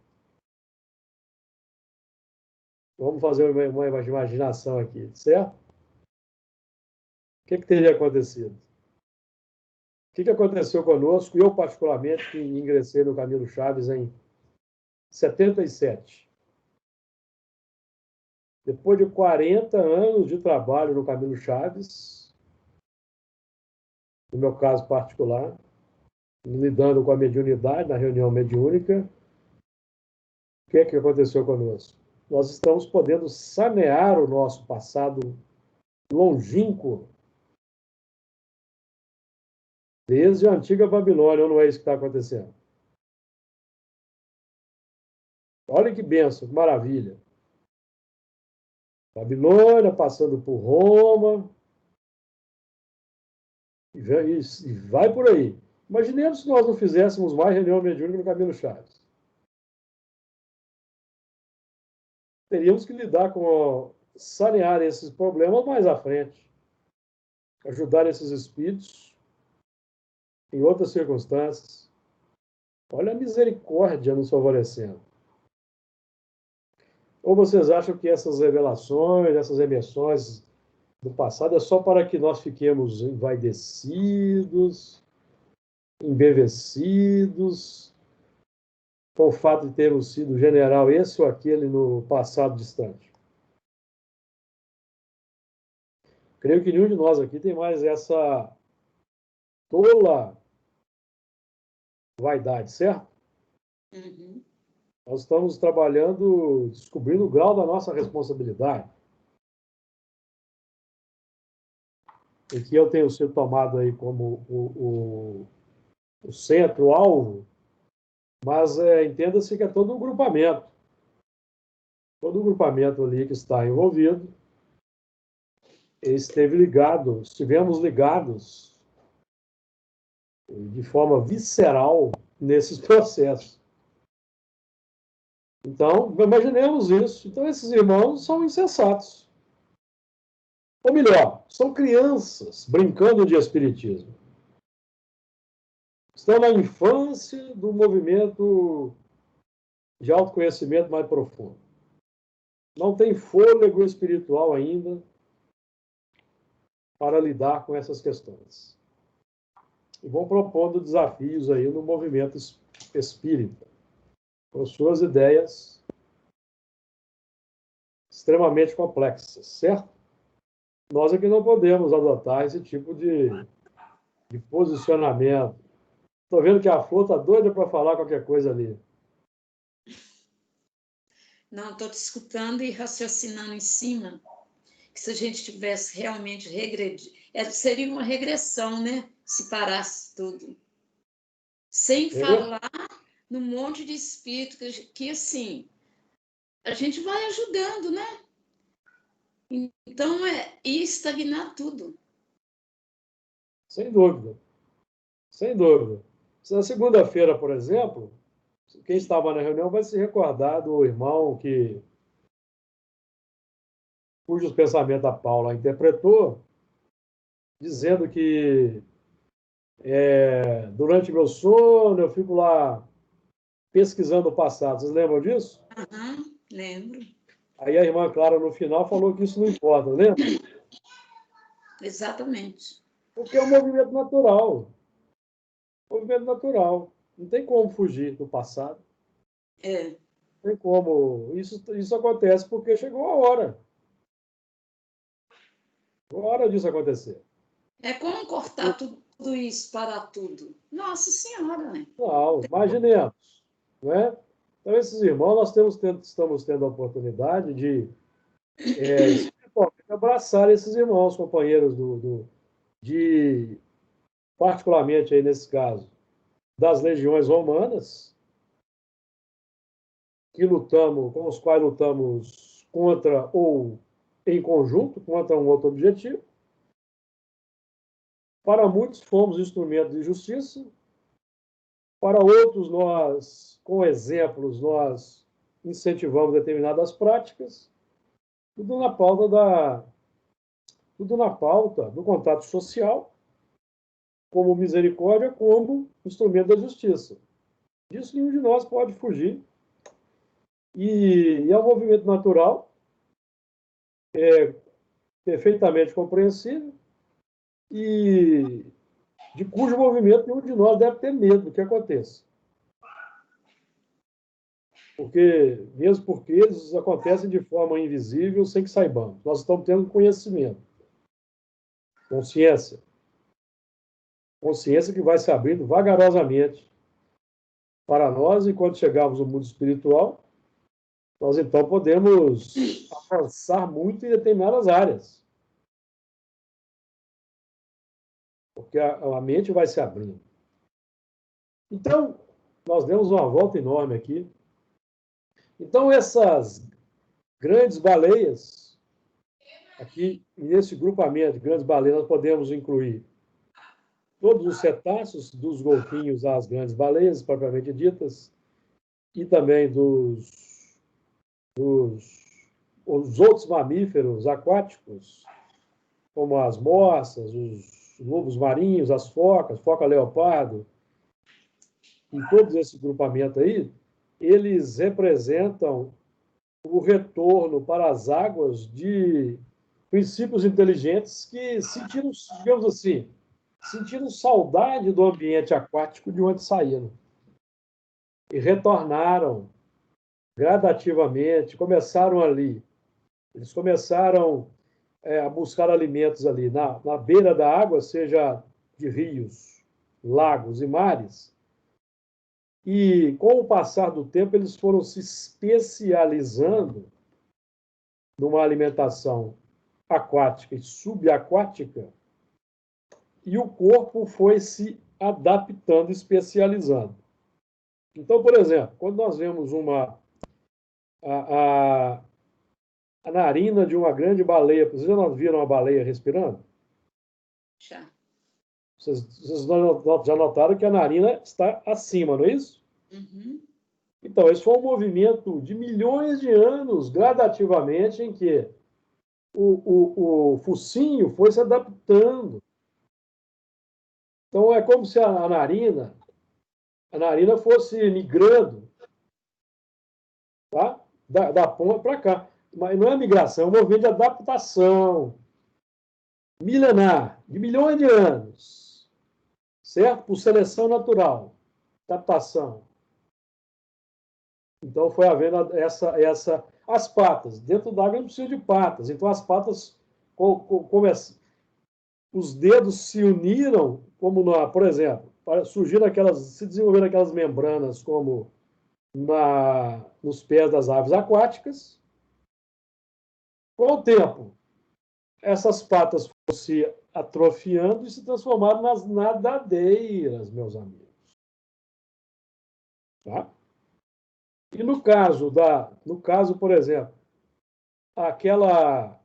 Vamos fazer uma imaginação aqui, certo? O que teria acontecido? O que aconteceu conosco? Eu, particularmente, que ingressei no Camilo Chaves em 77. Depois de 40 anos de trabalho no Camilo Chaves, no meu caso particular, lidando com a mediunidade, na reunião mediúnica, o que aconteceu conosco? Nós estamos podendo sanear o nosso passado longínquo desde a antiga Babilônia, ou não é isso que está acontecendo? Olha que bênção, que maravilha. Babilônia, passando por Roma, e vai por aí. Imaginemos se nós não fizéssemos mais reunião mediúnica no Camilo Chaves. Teríamos que lidar com sanear esses problemas mais à frente, ajudar esses espíritos em outras circunstâncias. Olha a misericórdia nos favorecendo. Ou vocês acham que essas revelações, essas emersões do passado é só para que nós fiquemos envaidecidos, embevecidos, com o fato de termos sido general esse ou aquele no passado distante? Creio que nenhum de nós aqui tem mais essa tola vaidade, certo? Uhum. Nós estamos trabalhando, descobrindo o grau da nossa responsabilidade. E que eu tenho sido tomado aí como o centro, o alvo, mas entenda-se que é todo um grupamento. Todo o grupamento ali que está envolvido estivemos ligados de forma visceral nesses processos. Então, imaginemos isso. Então, esses irmãos são insensatos. Ou melhor, são crianças brincando de espiritismo. Estão na infância do movimento de autoconhecimento mais profundo. Não tem fôlego espiritual ainda para lidar com essas questões. E vão propondo desafios aí no movimento espírita, com suas ideias extremamente complexas, certo? Nós aqui não podemos adotar esse tipo de posicionamento. Estou vendo que a Flor está doida para falar qualquer coisa ali. Não, estou te escutando e raciocinando em cima, que se a gente tivesse realmente regredido, seria uma regressão, né? Se parasse tudo. Sem falar num monte de espírito que assim, a gente vai ajudando, né? Então, ia estagnar tudo. Sem dúvida. Sem dúvida. Na segunda-feira, por exemplo, quem estava na reunião vai se recordar do irmão cujos pensamentos a Paula interpretou, dizendo que durante meu sono eu fico lá pesquisando o passado. Vocês lembram disso? Aham, lembro. Aí a irmã Clara, no final, falou que isso não importa, lembra? Exatamente. Porque é um movimento natural. Movimento natural. Não tem como fugir do passado. É. Não tem como. Isso acontece porque chegou a hora. Chegou a hora disso acontecer. É como cortar tudo isso, parar tudo. Nossa Senhora, né? Não, imaginemos. Não é? Então, esses irmãos, estamos tendo a oportunidade de espiritualmente abraçar esses irmãos, companheiros de, particularmente aí nesse caso, das legiões romanas, com os quais lutamos contra ou em conjunto, contra um outro objetivo. Para muitos fomos instrumentos de justiça, para outros nós, com exemplos, nós incentivamos determinadas práticas, tudo na pauta do contato social, como misericórdia, como instrumento da justiça. Disso nenhum de nós pode fugir. E é um movimento natural, perfeitamente compreensível, e de cujo movimento nenhum de nós deve ter medo do que aconteça. Mesmo porque eles acontecem de forma invisível, sem que saibamos. Nós estamos tendo conhecimento, consciência. Consciência que vai se abrindo vagarosamente para nós, e quando chegarmos no mundo espiritual, nós então podemos avançar muito em determinadas áreas. Porque a mente vai se abrindo. Então, nós demos uma volta enorme aqui. Então, essas grandes baleias, aqui nesse grupamento de grandes baleias, nós podemos incluir todos os cetáceos, dos golfinhos às grandes baleias, propriamente ditas, e também os outros mamíferos aquáticos, como as moças, os lobos marinhos, as focas, foca-leopardo, e todo esse grupamento aí, eles representam o retorno para as águas de princípios inteligentes que sentiram, digamos assim, sentiram saudade do ambiente aquático de onde saíram. E retornaram gradativamente, começaram ali. Eles começaram a buscar alimentos ali na beira da água, seja de rios, lagos e mares. E, com o passar do tempo, eles foram se especializando numa alimentação aquática e subaquática, e o corpo foi se adaptando, especializando. Então, por exemplo, quando nós vemos a narina de uma grande baleia, vocês já viram uma baleia respirando? Já. Vocês já notaram que a narina está acima, não é isso? Uhum. Então, esse foi um movimento de milhões de anos, gradativamente, em que o focinho foi se adaptando. Então, é como se a narina fosse migrando, tá? Da ponta para cá. Mas não é migração, é um movimento de adaptação milenar, de milhões de anos, certo? Por seleção natural, adaptação. Então, foi havendo as patas. Dentro d'água não precisa de patas. Então, as patas, os dedos se uniram, por exemplo, se desenvolveram aquelas membranas como nos pés das aves aquáticas. Com o tempo, essas patas foram se atrofiando e se transformaram nas nadadeiras, meus amigos. Tá? E no caso, por exemplo, aquela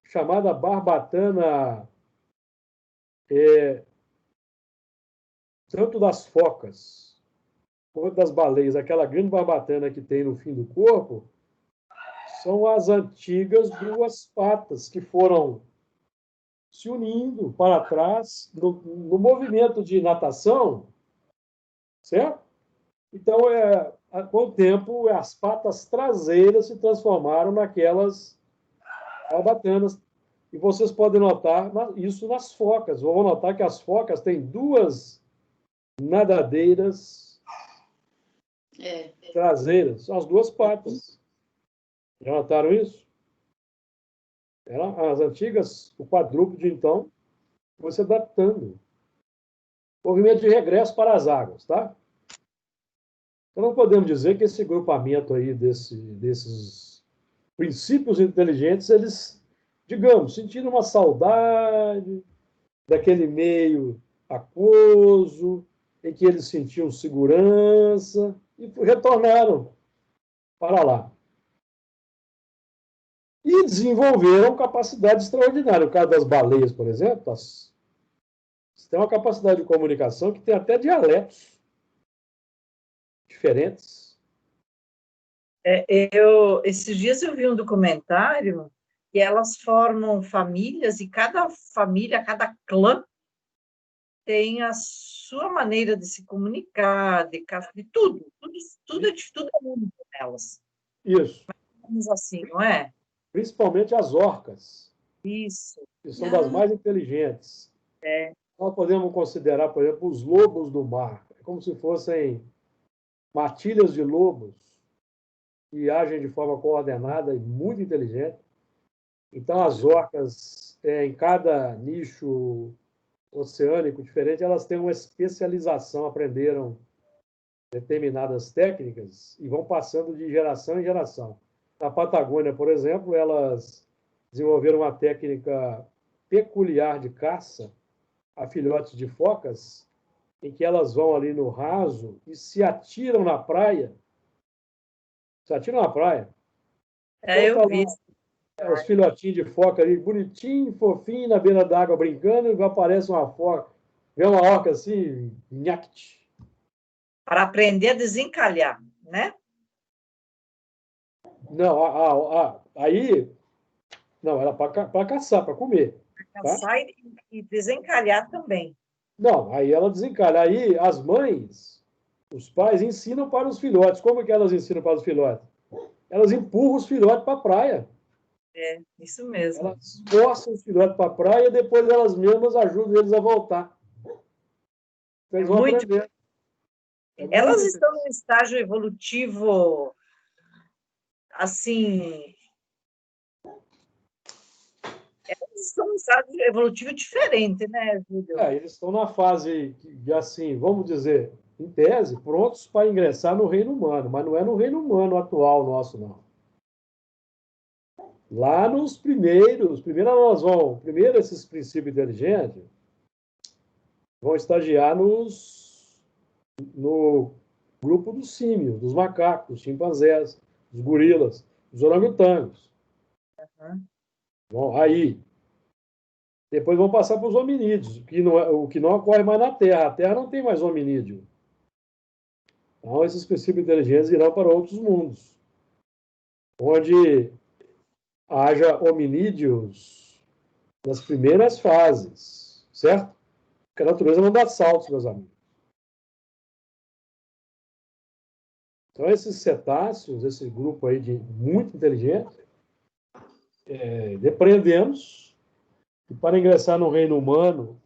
chamada barbatana tanto das focas quanto das baleias, aquela grande barbatana que tem no fim do corpo, são as antigas duas patas que foram se unindo para trás no movimento de natação, certo? Então, com o tempo, as patas traseiras se transformaram naquelas barbatanas. E vocês podem notar isso nas focas. Vão notar que as focas têm duas nadadeiras traseiras, são as duas patas. Já notaram isso? As antigas, o quadrúpede, então, foi se adaptando. Movimento de regresso para as águas, tá? Então, não podemos dizer que esse grupamento aí desses princípios inteligentes, eles, digamos, sentiram uma saudade daquele meio aquoso, em que eles sentiam segurança e retornaram para lá. E desenvolveram capacidade extraordinária. No caso das baleias, por exemplo, tem uma capacidade de comunicação que tem até dialetos diferentes. Esses dias eu vi um documentário que elas formam famílias e cada família, cada clã tem a sua maneira de se comunicar, de tudo é único nelas. Isso. Vamos assim, não é? Principalmente as orcas. Isso. Que são das mais inteligentes. Nós podemos considerar, por exemplo, os lobos do mar. É como se fossem matilhas de lobos que agem de forma coordenada e muito inteligente. Então, as orcas, em cada nicho oceânico diferente, elas têm uma especialização, aprenderam determinadas técnicas e vão passando de geração em geração. Na Patagônia, por exemplo, elas desenvolveram uma técnica peculiar de caça a filhotes de focas, em que elas vão ali no raso e se atiram na praia. Se atiram na praia. Eu vi. Os filhotinhos de foca ali, bonitinho, fofinho, na beira d'água, brincando, e aparece uma foca, vem uma orca assim, nhact. Para aprender a desencalhar, né? Não, aí... Não, era para caçar, para comer. Para caçar e desencalhar também. Não, aí ela desencalha. Aí as mães, os pais, ensinam para os filhotes. Como é que elas ensinam para os filhotes? Elas empurram os filhotes para a praia. Isso mesmo. Elas forçam os filhotes para a praia e depois elas mesmas ajudam eles a voltar. Eles vão aprender. Elas estão num estágio evolutivo, assim... Elas estão num estágio evolutivo diferente, né, Júlio? Eles estão na fase, assim, vamos dizer, em tese, prontos para ingressar no reino humano, mas não é no reino humano atual nosso, não. Lá nos primeiros esses princípios inteligentes vão estagiar no grupo dos símios, dos macacos, dos chimpanzés, dos gorilas, dos orangotangos. Bom, aí, depois vão passar para os hominídeos, o que não ocorre mais na Terra. A Terra não tem mais hominídeo. Então, esses princípios inteligentes irão para outros mundos, onde haja hominídeos nas primeiras fases, certo? Porque a natureza não dá saltos, meus amigos. Então, esses cetáceos, esse grupo aí de muito inteligente, depreendemos que para ingressar no reino humano,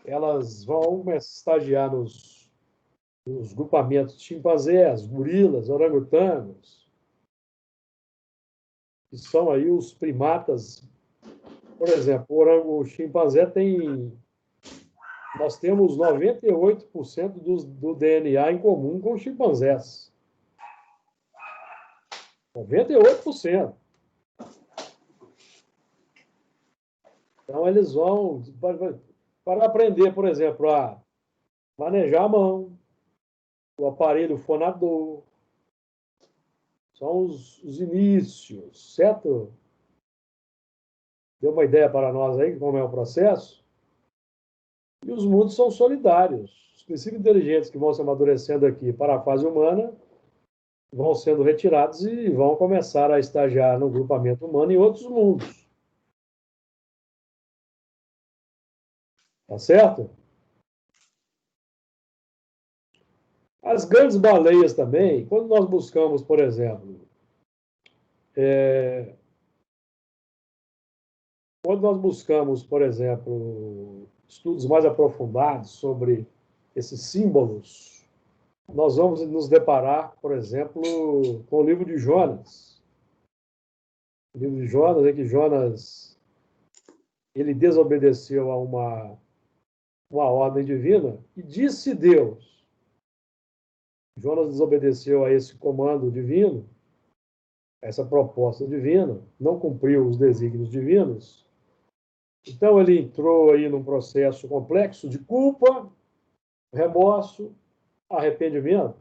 elas vão estagiar nos grupamentos de chimpanzés, gorilas, orangotangos, que são aí os primatas. Por exemplo, o chimpanzé nós temos 98% do DNA em comum com os chimpanzés. 98%. Então, eles vão, para aprender, por exemplo, a manejar a mão, o aparelho fonador. São os inícios, certo? Deu uma ideia para nós aí, como é o processo? E os mundos são solidários. Os princípios inteligentes que vão se amadurecendo aqui para a fase humana vão sendo retirados e vão começar a estagiar no grupamento humano em outros mundos. Tá certo? As grandes baleias também, quando nós buscamos, por exemplo, estudos mais aprofundados sobre esses símbolos, nós vamos nos deparar, por exemplo, com o livro de Jonas. O livro de Jonas é que Jonas ele desobedeceu a uma ordem divina e disse Deus. Jonas desobedeceu a esse comando divino, a essa proposta divina, não cumpriu os desígnios divinos. Então ele entrou aí num processo complexo de culpa, remorso, arrependimento,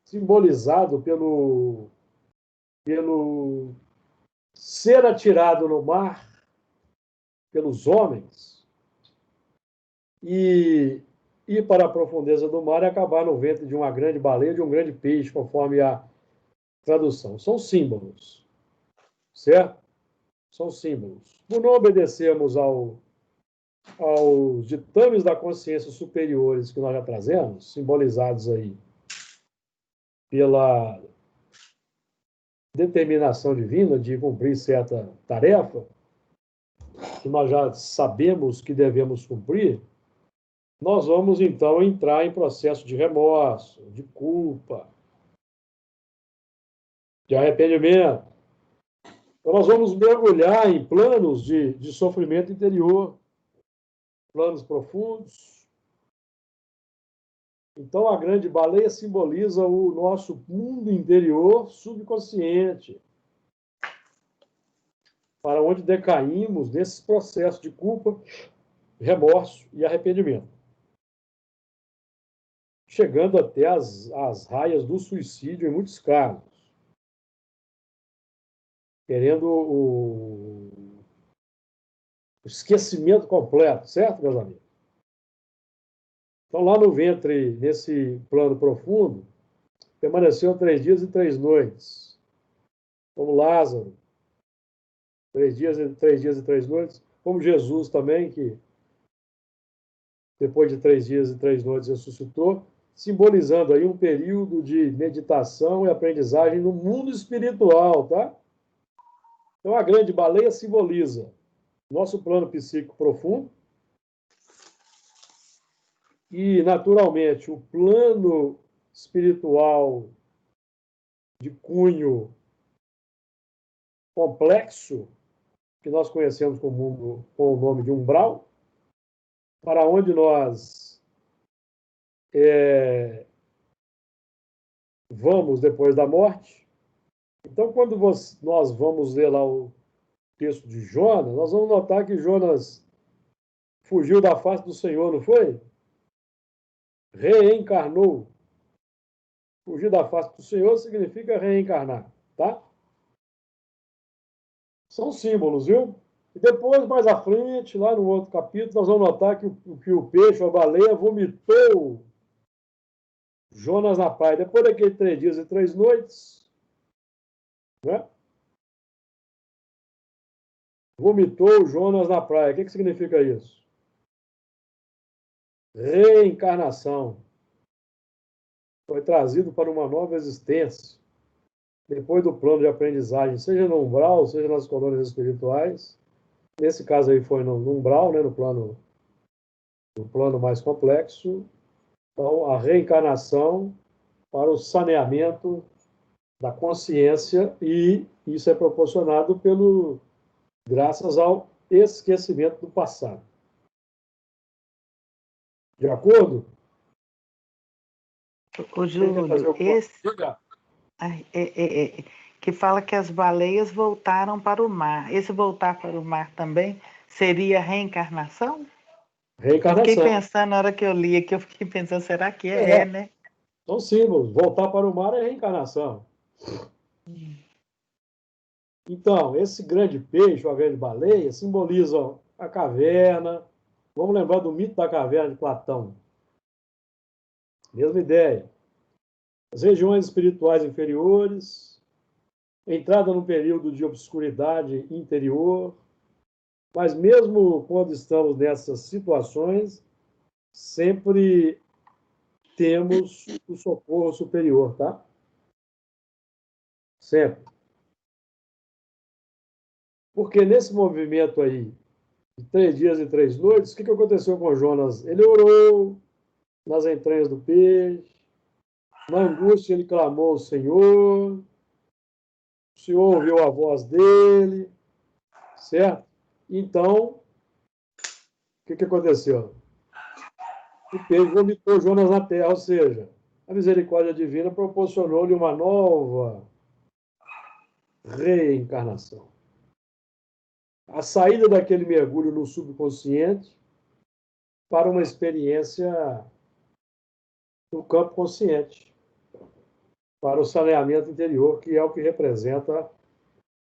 simbolizado pelo ser atirado no mar pelos homens e ir para a profundeza do mar e acabar no ventre de uma grande baleia, de um grande peixe, conforme a tradução. São símbolos, certo? São símbolos. Por não obedecermos aos ditames da consciência superiores que nós já trazemos, simbolizados aí pela determinação divina de cumprir certa tarefa, que nós já sabemos que devemos cumprir, nós vamos, então, entrar em processo de remorso, de culpa, de arrependimento. Então, nós vamos mergulhar em planos de sofrimento interior, planos profundos. Então, a grande baleia simboliza o nosso mundo interior subconsciente, para onde decaímos nesses processos de culpa, remorso e arrependimento, chegando até as raias do suicídio em muitos casos, querendo o esquecimento completo, certo, meus amigos? Então, lá no ventre, nesse plano profundo, permaneceu 3 dias e 3 noites, como Lázaro, 3 dias e 3 noites, como Jesus também, que depois de 3 dias e 3 noites ressuscitou, simbolizando aí um período de meditação e aprendizagem no mundo espiritual, tá? Então, a grande baleia simboliza nosso plano psíquico profundo e, naturalmente, o plano espiritual de cunho complexo, que nós conhecemos com o nome de umbral, para onde nós vamos depois da morte. Então, quando nós vamos ler lá o texto de Jonas, nós vamos notar que Jonas fugiu da face do Senhor, não foi? Reencarnou. Fugir da face do Senhor significa reencarnar, tá? São símbolos, viu? E depois, mais à frente, lá no outro capítulo, nós vamos notar que o peixe, a baleia, vomitou Jonas na praia. Depois daqueles 3 dias e 3 noites, né? Vomitou Jonas na praia. O que significa isso? Reencarnação. Foi trazido para uma nova existência. Depois do plano de aprendizagem, seja no umbral, seja nas colônias espirituais. Nesse caso aí foi no umbral, né, no plano mais complexo. Então, a reencarnação para o saneamento da consciência, e isso é proporcionado graças ao esquecimento do passado. De acordo? Ô, Júlio, que fala que as baleias voltaram para o mar. Esse voltar para o mar também seria reencarnação? Reencarnação. Eu fiquei pensando, na hora que eu li aqui, eu fiquei pensando, será que né? São símbolos. Voltar para o mar é reencarnação. Então, esse grande peixe, ou a grande baleia, simbolizam a caverna. Vamos lembrar do mito da caverna de Platão. Mesma ideia. As regiões espirituais inferiores, entrada no período de obscuridade interior, mas mesmo quando estamos nessas situações, sempre temos o socorro superior, tá? Sempre. Porque nesse movimento aí, de 3 dias e 3 noites, o que aconteceu com Jonas? Ele orou nas entranhas do peixe, na angústia ele clamou ao Senhor, o Senhor ouviu a voz dele, certo? Então, o que aconteceu? O peixe vomitou Jonas na terra, ou seja, a misericórdia divina proporcionou-lhe uma nova reencarnação. A saída daquele mergulho no subconsciente para uma experiência no campo consciente, para o saneamento interior, que é o que representa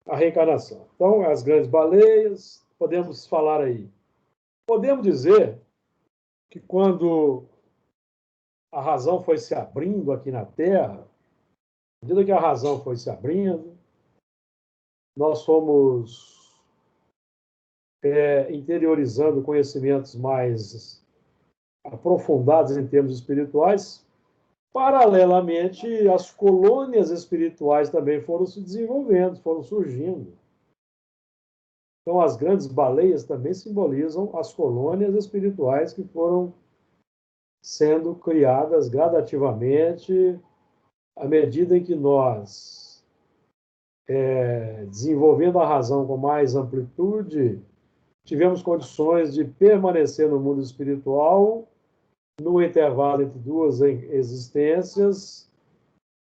a reencarnação. Então, as grandes baleias, podemos falar aí. Podemos dizer que quando a razão foi se abrindo aqui na Terra, à medida que a razão foi se abrindo, nós fomos interiorizando conhecimentos mais aprofundados em termos espirituais. Paralelamente, as colônias espirituais também foram se desenvolvendo, foram surgindo. Então, as grandes baleias também simbolizam as colônias espirituais que foram sendo criadas gradativamente à medida em que nós, desenvolvendo a razão com mais amplitude, tivemos condições de permanecer no mundo espiritual, no intervalo entre duas existências,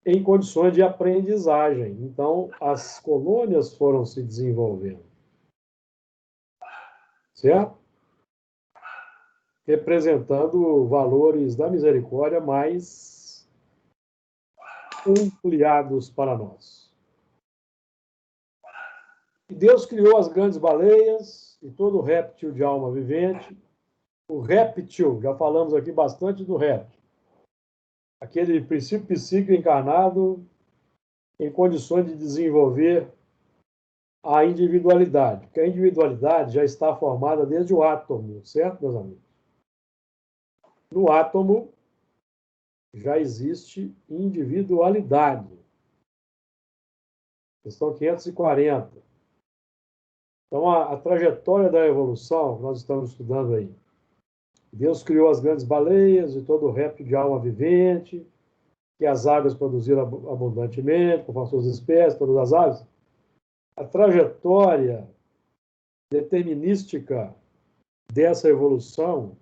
em condições de aprendizagem. Então, as colônias foram se desenvolvendo. Certo? Representando valores da misericórdia mais ampliados para nós. E Deus criou as grandes baleias e todo réptil de alma vivente. O réptil, já falamos aqui bastante do réptil. Aquele princípio psíquico encarnado em condições de desenvolver a individualidade. Porque a individualidade já está formada desde o átomo, certo, meus amigos? No átomo já existe individualidade. Questão 540. Então, a trajetória da evolução que nós estamos estudando aí. Deus criou as grandes baleias e todo o réptil de alma vivente, que as águas produziram abundantemente, com suas espécies, todas as aves. A trajetória determinística dessa evolução,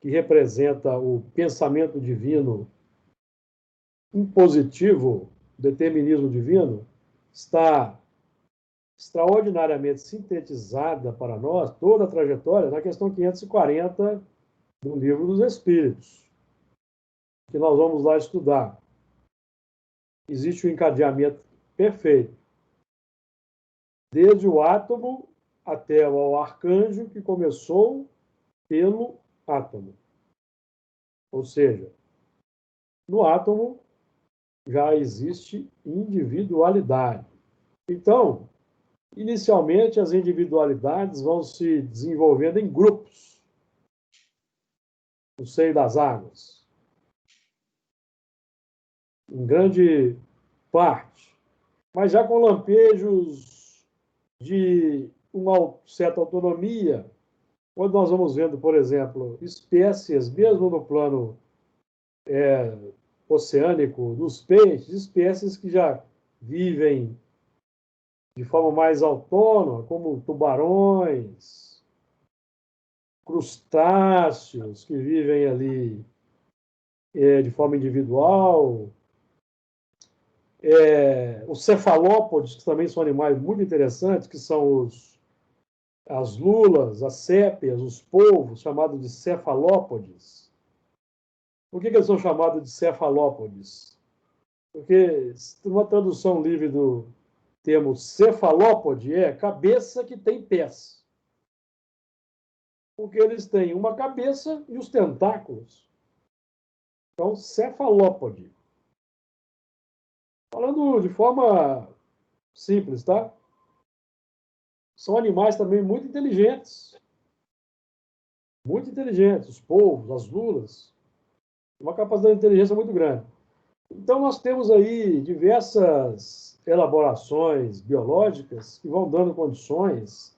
que representa o pensamento divino impositivo, determinismo divino, está extraordinariamente sintetizada para nós, toda a trajetória, na questão 540 do Livro dos Espíritos, que nós vamos lá estudar. Existe um encadeamento perfeito, desde o átomo até o arcanjo, que começou pelo átomo. Ou seja, no átomo já existe individualidade. Então, inicialmente, as individualidades vão se desenvolvendo em grupos, no seio das águas, em grande parte, mas já com lampejos de uma certa autonomia, quando nós vamos vendo, por exemplo, espécies, mesmo no plano oceânico, dos peixes, espécies que já vivem de forma mais autônoma, como tubarões, crustáceos, que vivem ali de forma individual, os cefalópodes, que também são animais muito interessantes, que são as lulas, as sépias, os polvos, chamados de cefalópodes. Por que eles são chamados de cefalópodes? Porque uma tradução livre do termo cefalópode é cabeça que tem pés. Porque eles têm uma cabeça e os tentáculos. Então, cefalópode. Falando de forma simples, tá? São animais também muito inteligentes. Muito inteligentes. Os polvos, as lulas. Uma capacidade de inteligência muito grande. Então, nós temos aí diversas elaborações biológicas que vão dando condições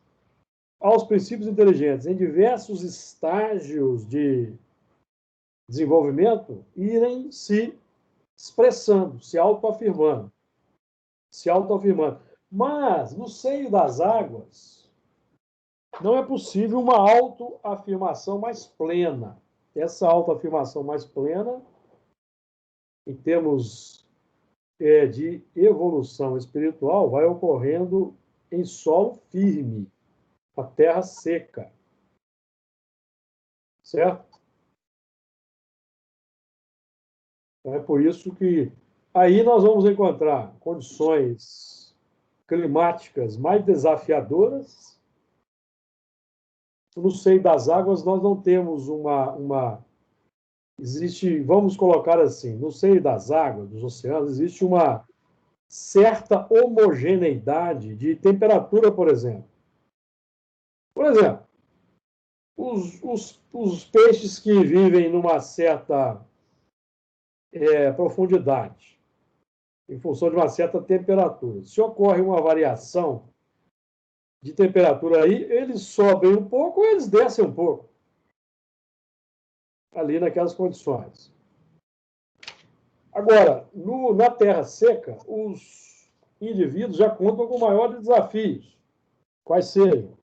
aos princípios inteligentes, em diversos estágios de desenvolvimento, irem se expressando, se autoafirmando. Se autoafirmando. Mas, no seio das águas, não é possível uma autoafirmação mais plena. Essa autoafirmação mais plena, em termos de evolução espiritual, vai ocorrendo em solo firme, a terra seca. Certo? É por isso que aí nós vamos encontrar condições climáticas mais desafiadoras. No seio das águas, nós não temos existe, vamos colocar assim, no seio das águas, dos oceanos, existe uma certa homogeneidade de temperatura, por exemplo. Por exemplo, os peixes que vivem numa certa profundidade, em função de uma certa temperatura. Se ocorre uma variação de temperatura aí, eles sobem um pouco ou eles descem um pouco, ali naquelas condições. Agora, na terra seca, os indivíduos já contam com maiores desafios, quais sejam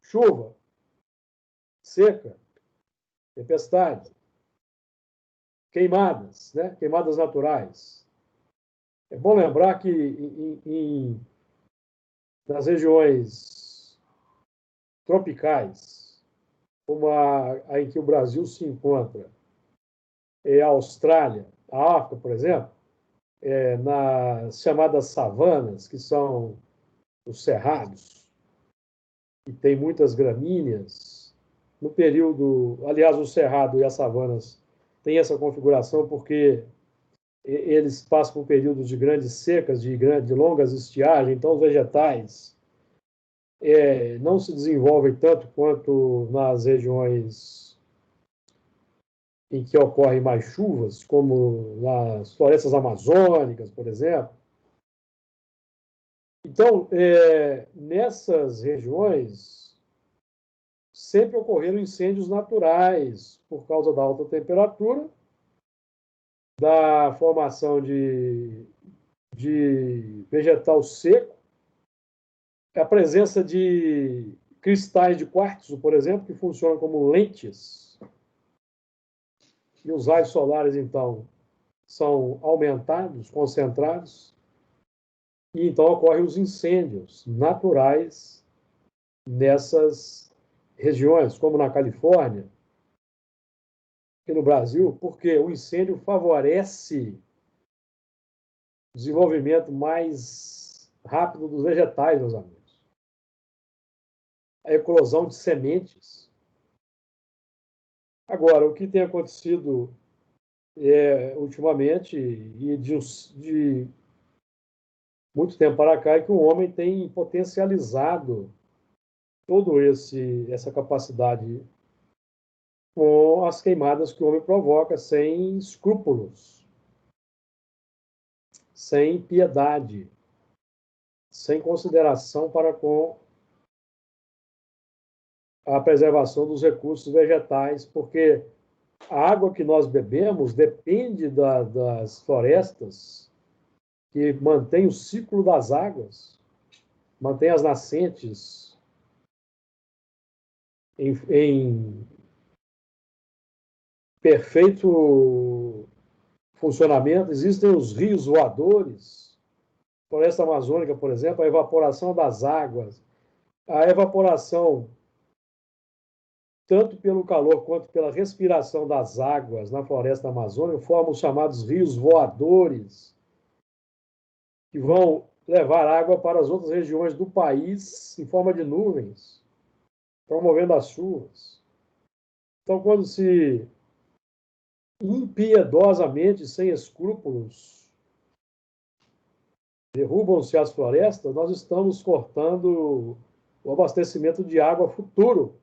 chuva, seca, tempestade, queimadas, né? Queimadas naturais. É bom lembrar que nas regiões tropicais, como a em que o Brasil se encontra, a Austrália, a África, por exemplo, nas chamadas savanas, que são os cerrados, e tem muitas gramíneas, no período, aliás, o cerrado e as savanas têm essa configuração porque eles passam por períodos de grandes secas, de longas estiagens, então os vegetais não se desenvolvem tanto quanto nas regiões em que ocorrem mais chuvas, como nas florestas amazônicas, por exemplo. Então, nessas regiões, sempre ocorreram incêndios naturais por causa da alta temperatura, da formação de vegetal seco, a presença de cristais de quartzo, por exemplo, que funcionam como lentes. E os raios solares, então, são aumentados, concentrados, e então ocorrem os incêndios naturais nessas regiões, como na Califórnia e no Brasil, porque o incêndio favorece o desenvolvimento mais rápido dos vegetais, meus amigos. A eclosão de sementes. Agora, o que tem acontecido ultimamente, e de muito tempo para cá, é que o homem tem potencializado toda essa capacidade com as queimadas que o homem provoca, sem escrúpulos, sem piedade, sem consideração para com a preservação dos recursos vegetais, porque a água que nós bebemos depende das florestas, que mantém o ciclo das águas, mantém as nascentes em perfeito funcionamento. Existem os rios voadores, floresta amazônica, por exemplo, a evaporação das águas, a evaporação tanto pelo calor quanto pela respiração das águas na floresta amazônica, formam os chamados rios voadores, que vão levar água para as outras regiões do país em forma de nuvens, promovendo as chuvas. Então, quando se impiedosamente, sem escrúpulos, derrubam-se as florestas, nós estamos cortando o abastecimento de água futuro.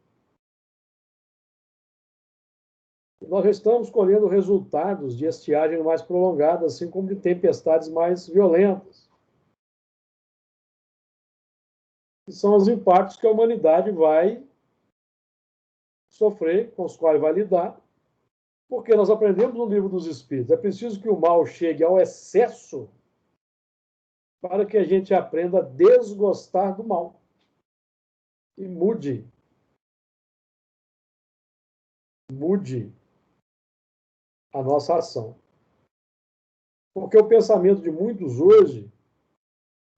Nós já estamos colhendo resultados de estiagem mais prolongada, assim como de tempestades mais violentas. Que são os impactos que a humanidade vai sofrer, com os quais vai lidar, porque nós aprendemos no Livro dos Espíritos, é preciso que o mal chegue ao excesso para que a gente aprenda a desgostar do mal e mude a nossa ação. Porque o pensamento de muitos hoje,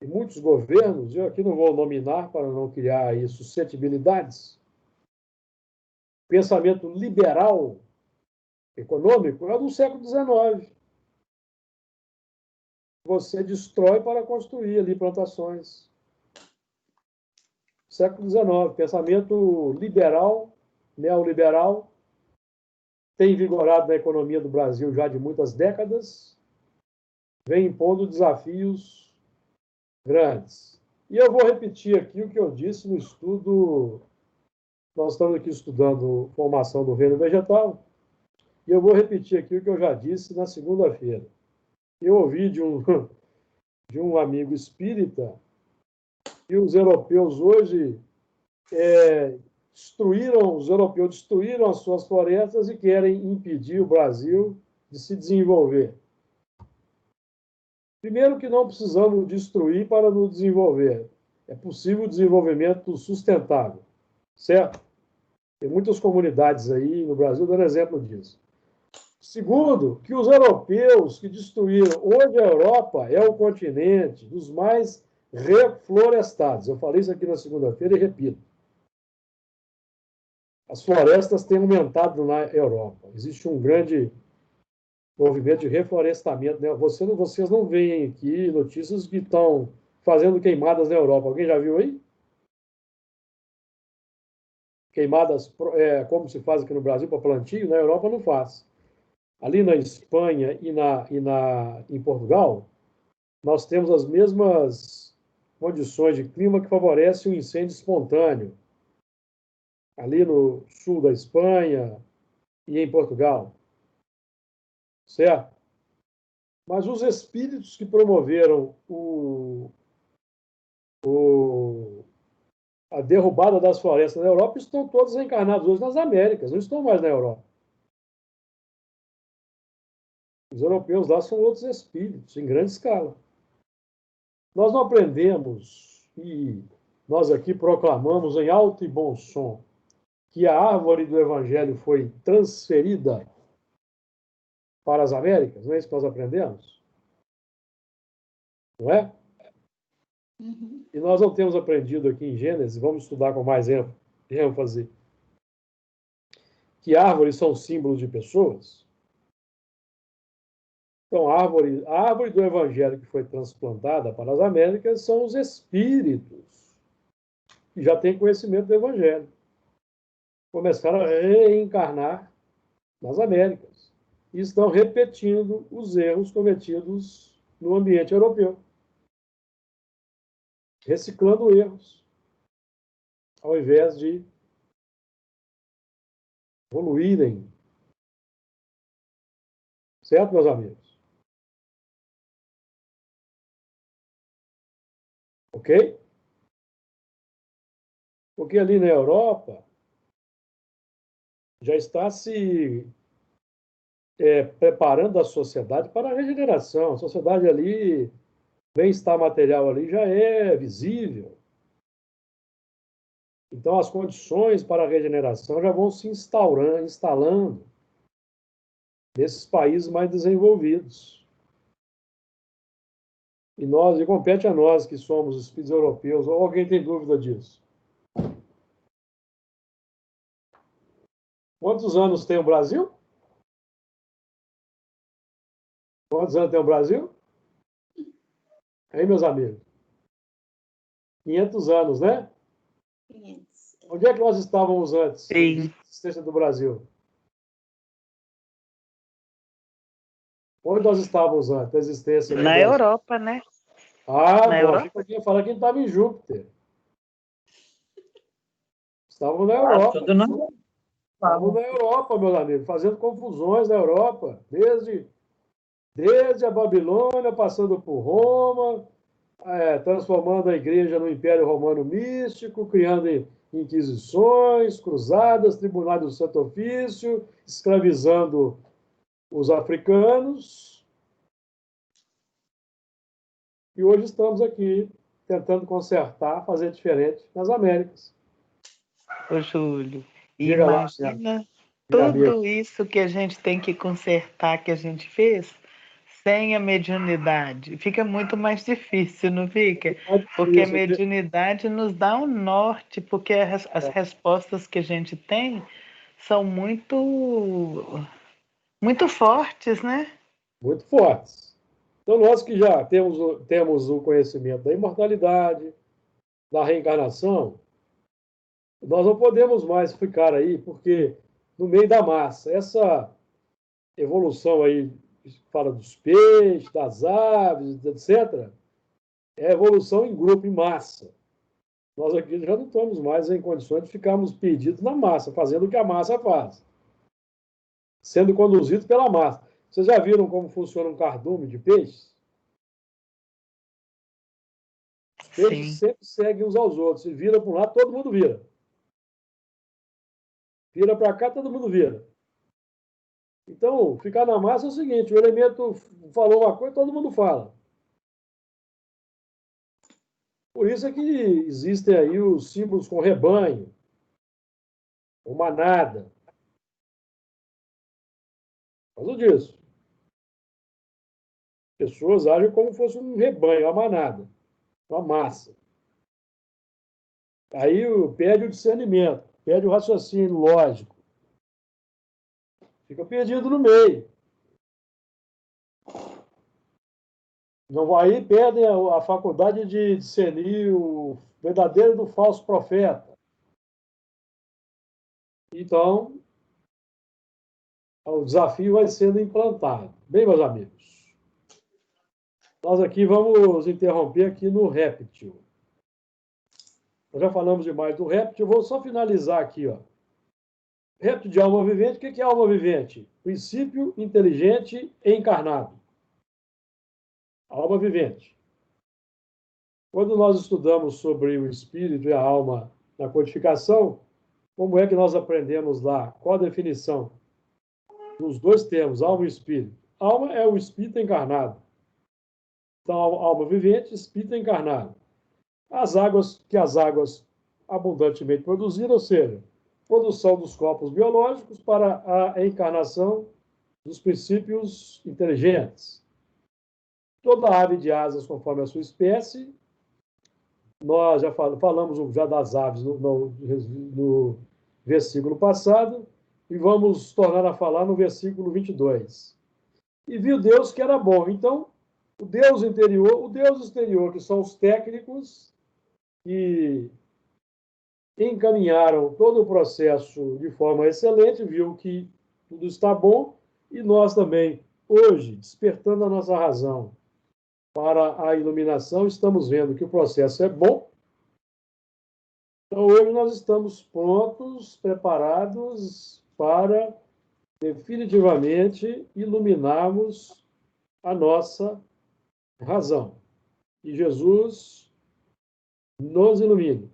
e muitos governos, eu aqui não vou nominar para não criar aí suscetibilidades, pensamento liberal econômico é do século XIX. Você destrói para construir ali plantações. Século XIX, pensamento liberal, neoliberal, tem vigorado na economia do Brasil já de muitas décadas, vem impondo desafios grandes. E eu vou repetir aqui o que eu disse no estudo. Nós estamos aqui estudando formação do reino vegetal, e eu vou repetir aqui o que eu já disse na segunda-feira. Eu ouvi de um amigo espírita que os europeus hoje os europeus destruíram as suas florestas e querem impedir o Brasil de se desenvolver. Primeiro que não precisamos destruir para nos desenvolver. É possível o desenvolvimento sustentável, certo? Tem muitas comunidades aí no Brasil dando exemplo disso. Segundo, que os europeus que destruíram, hoje a Europa é o continente dos mais reflorestados. Eu falei isso aqui na segunda-feira e repito. As florestas têm aumentado na Europa. Existe um grande movimento de reflorestamento. Né? Vocês não veem aqui notícias que estão fazendo queimadas na Europa. Alguém já viu aí? Queimadas, como se faz aqui no Brasil para plantio, na Europa não faz. Ali na Espanha e em Portugal, nós temos as mesmas condições de clima que favorecem o incêndio espontâneo. Ali no sul da Espanha e em Portugal. Certo? Mas os espíritos que promoveram a derrubada das florestas na Europa estão todos encarnados hoje nas Américas, não estão mais na Europa. Os europeus lá são outros espíritos, em grande escala. Nós não aprendemos, e nós aqui proclamamos em alto e bom som, que a árvore do Evangelho foi transferida para as Américas, não é isso que nós aprendemos? Não é? Uhum. E nós não temos aprendido aqui em Gênesis, vamos estudar com mais ênfase, que árvores são símbolos de pessoas. Então, a árvore do Evangelho que foi transplantada para as Américas são os espíritos que já têm conhecimento do Evangelho. Começaram a reencarnar nas Américas e estão repetindo os erros cometidos no ambiente europeu. Reciclando erros, ao invés de evoluírem. Certo, meus amigos? Ok? Porque ali na Europa já está se preparando a sociedade para a regeneração. A sociedade ali, bem-estar material ali já é visível. Então, as condições para a regeneração já vão se instalando nesses países mais desenvolvidos. E compete a nós, que somos espíritos europeus, ou alguém tem dúvida disso? Quantos anos tem o Brasil? Quantos anos tem o Brasil? Aí, meus amigos? 500 anos, né? 500. Onde é que nós estávamos antes da Sim. existência do Brasil? Onde nós estávamos antes da existência? Na Europa, né? Ah, Na bom, Europa? achei que alguém ia falar que ele estava em Júpiter. Estavam na Ah, Europa. tudo não. Estavam na Europa, meus amigos, fazendo confusões na Europa, desde a Babilônia, passando por Roma, transformando a igreja no Império Romano místico, criando inquisições, cruzadas, tribunais do Santo Ofício, escravizando os africanos. E hoje estamos aqui tentando consertar, fazer diferente nas Américas. Ô, Júlio, Diga lá, imagina minha amiga. tudo isso que a gente tem que consertar, que a gente fez, sem a mediunidade. Fica muito mais difícil, não fica? Porque a mediunidade nos dá um norte, porque as respostas que a gente tem são muito fortes, né? Muito fortes. Então, nós que já temos o conhecimento da imortalidade, da reencarnação, nós não podemos mais ficar aí, porque no meio da massa, essa evolução aí, fala dos peixes, das aves, etc., é evolução em grupo, em massa. Nós aqui já não estamos mais em condições de ficarmos perdidos na massa, fazendo o que a massa faz, sendo conduzidos pela massa. Vocês já viram como funciona um cardume de peixes? Os peixes Sim. sempre seguem uns aos outros. Se vira para um lado, todo mundo vira. Vira para cá, todo mundo vira. Então, ficar na massa é o seguinte: o elemento falou uma coisa, todo mundo fala. Por isso é que existem aí os símbolos com rebanho, com manada. Por causa disso. Pessoas agem como se fosse um rebanho, uma manada, uma massa. Aí perde o discernimento, perde o raciocínio lógico. Fica perdido no meio. Não, aí perdem a faculdade de discernir o verdadeiro do falso profeta. Então, o desafio vai sendo implantado. Bem, meus amigos, nós aqui vamos interromper aqui no réptil. Nós já falamos demais do réptil, eu vou só finalizar aqui, ó. Réptil de alma vivente, o que é alma vivente? Princípio inteligente encarnado. Alma vivente. Quando nós estudamos sobre o espírito e a alma na codificação, como é que nós aprendemos lá? Qual a definição dos dois termos, alma e espírito? Alma é o espírito encarnado. Então, alma vivente, espírito encarnado. As águas abundantemente produziram, ou seja, produção dos corpos biológicos para a encarnação dos princípios inteligentes. Toda ave de asas conforme a sua espécie. Nós já falamos já das aves no versículo passado e vamos tornar a falar no versículo 22. E viu Deus que era bom. Então, o Deus exterior, que são os técnicos que encaminharam todo o processo de forma excelente, viu que tudo está bom, e nós também, hoje, despertando a nossa razão para a iluminação, estamos vendo que o processo é bom. Então, hoje nós estamos prontos, preparados para definitivamente iluminarmos a nossa razão. E Jesus nos ilumine.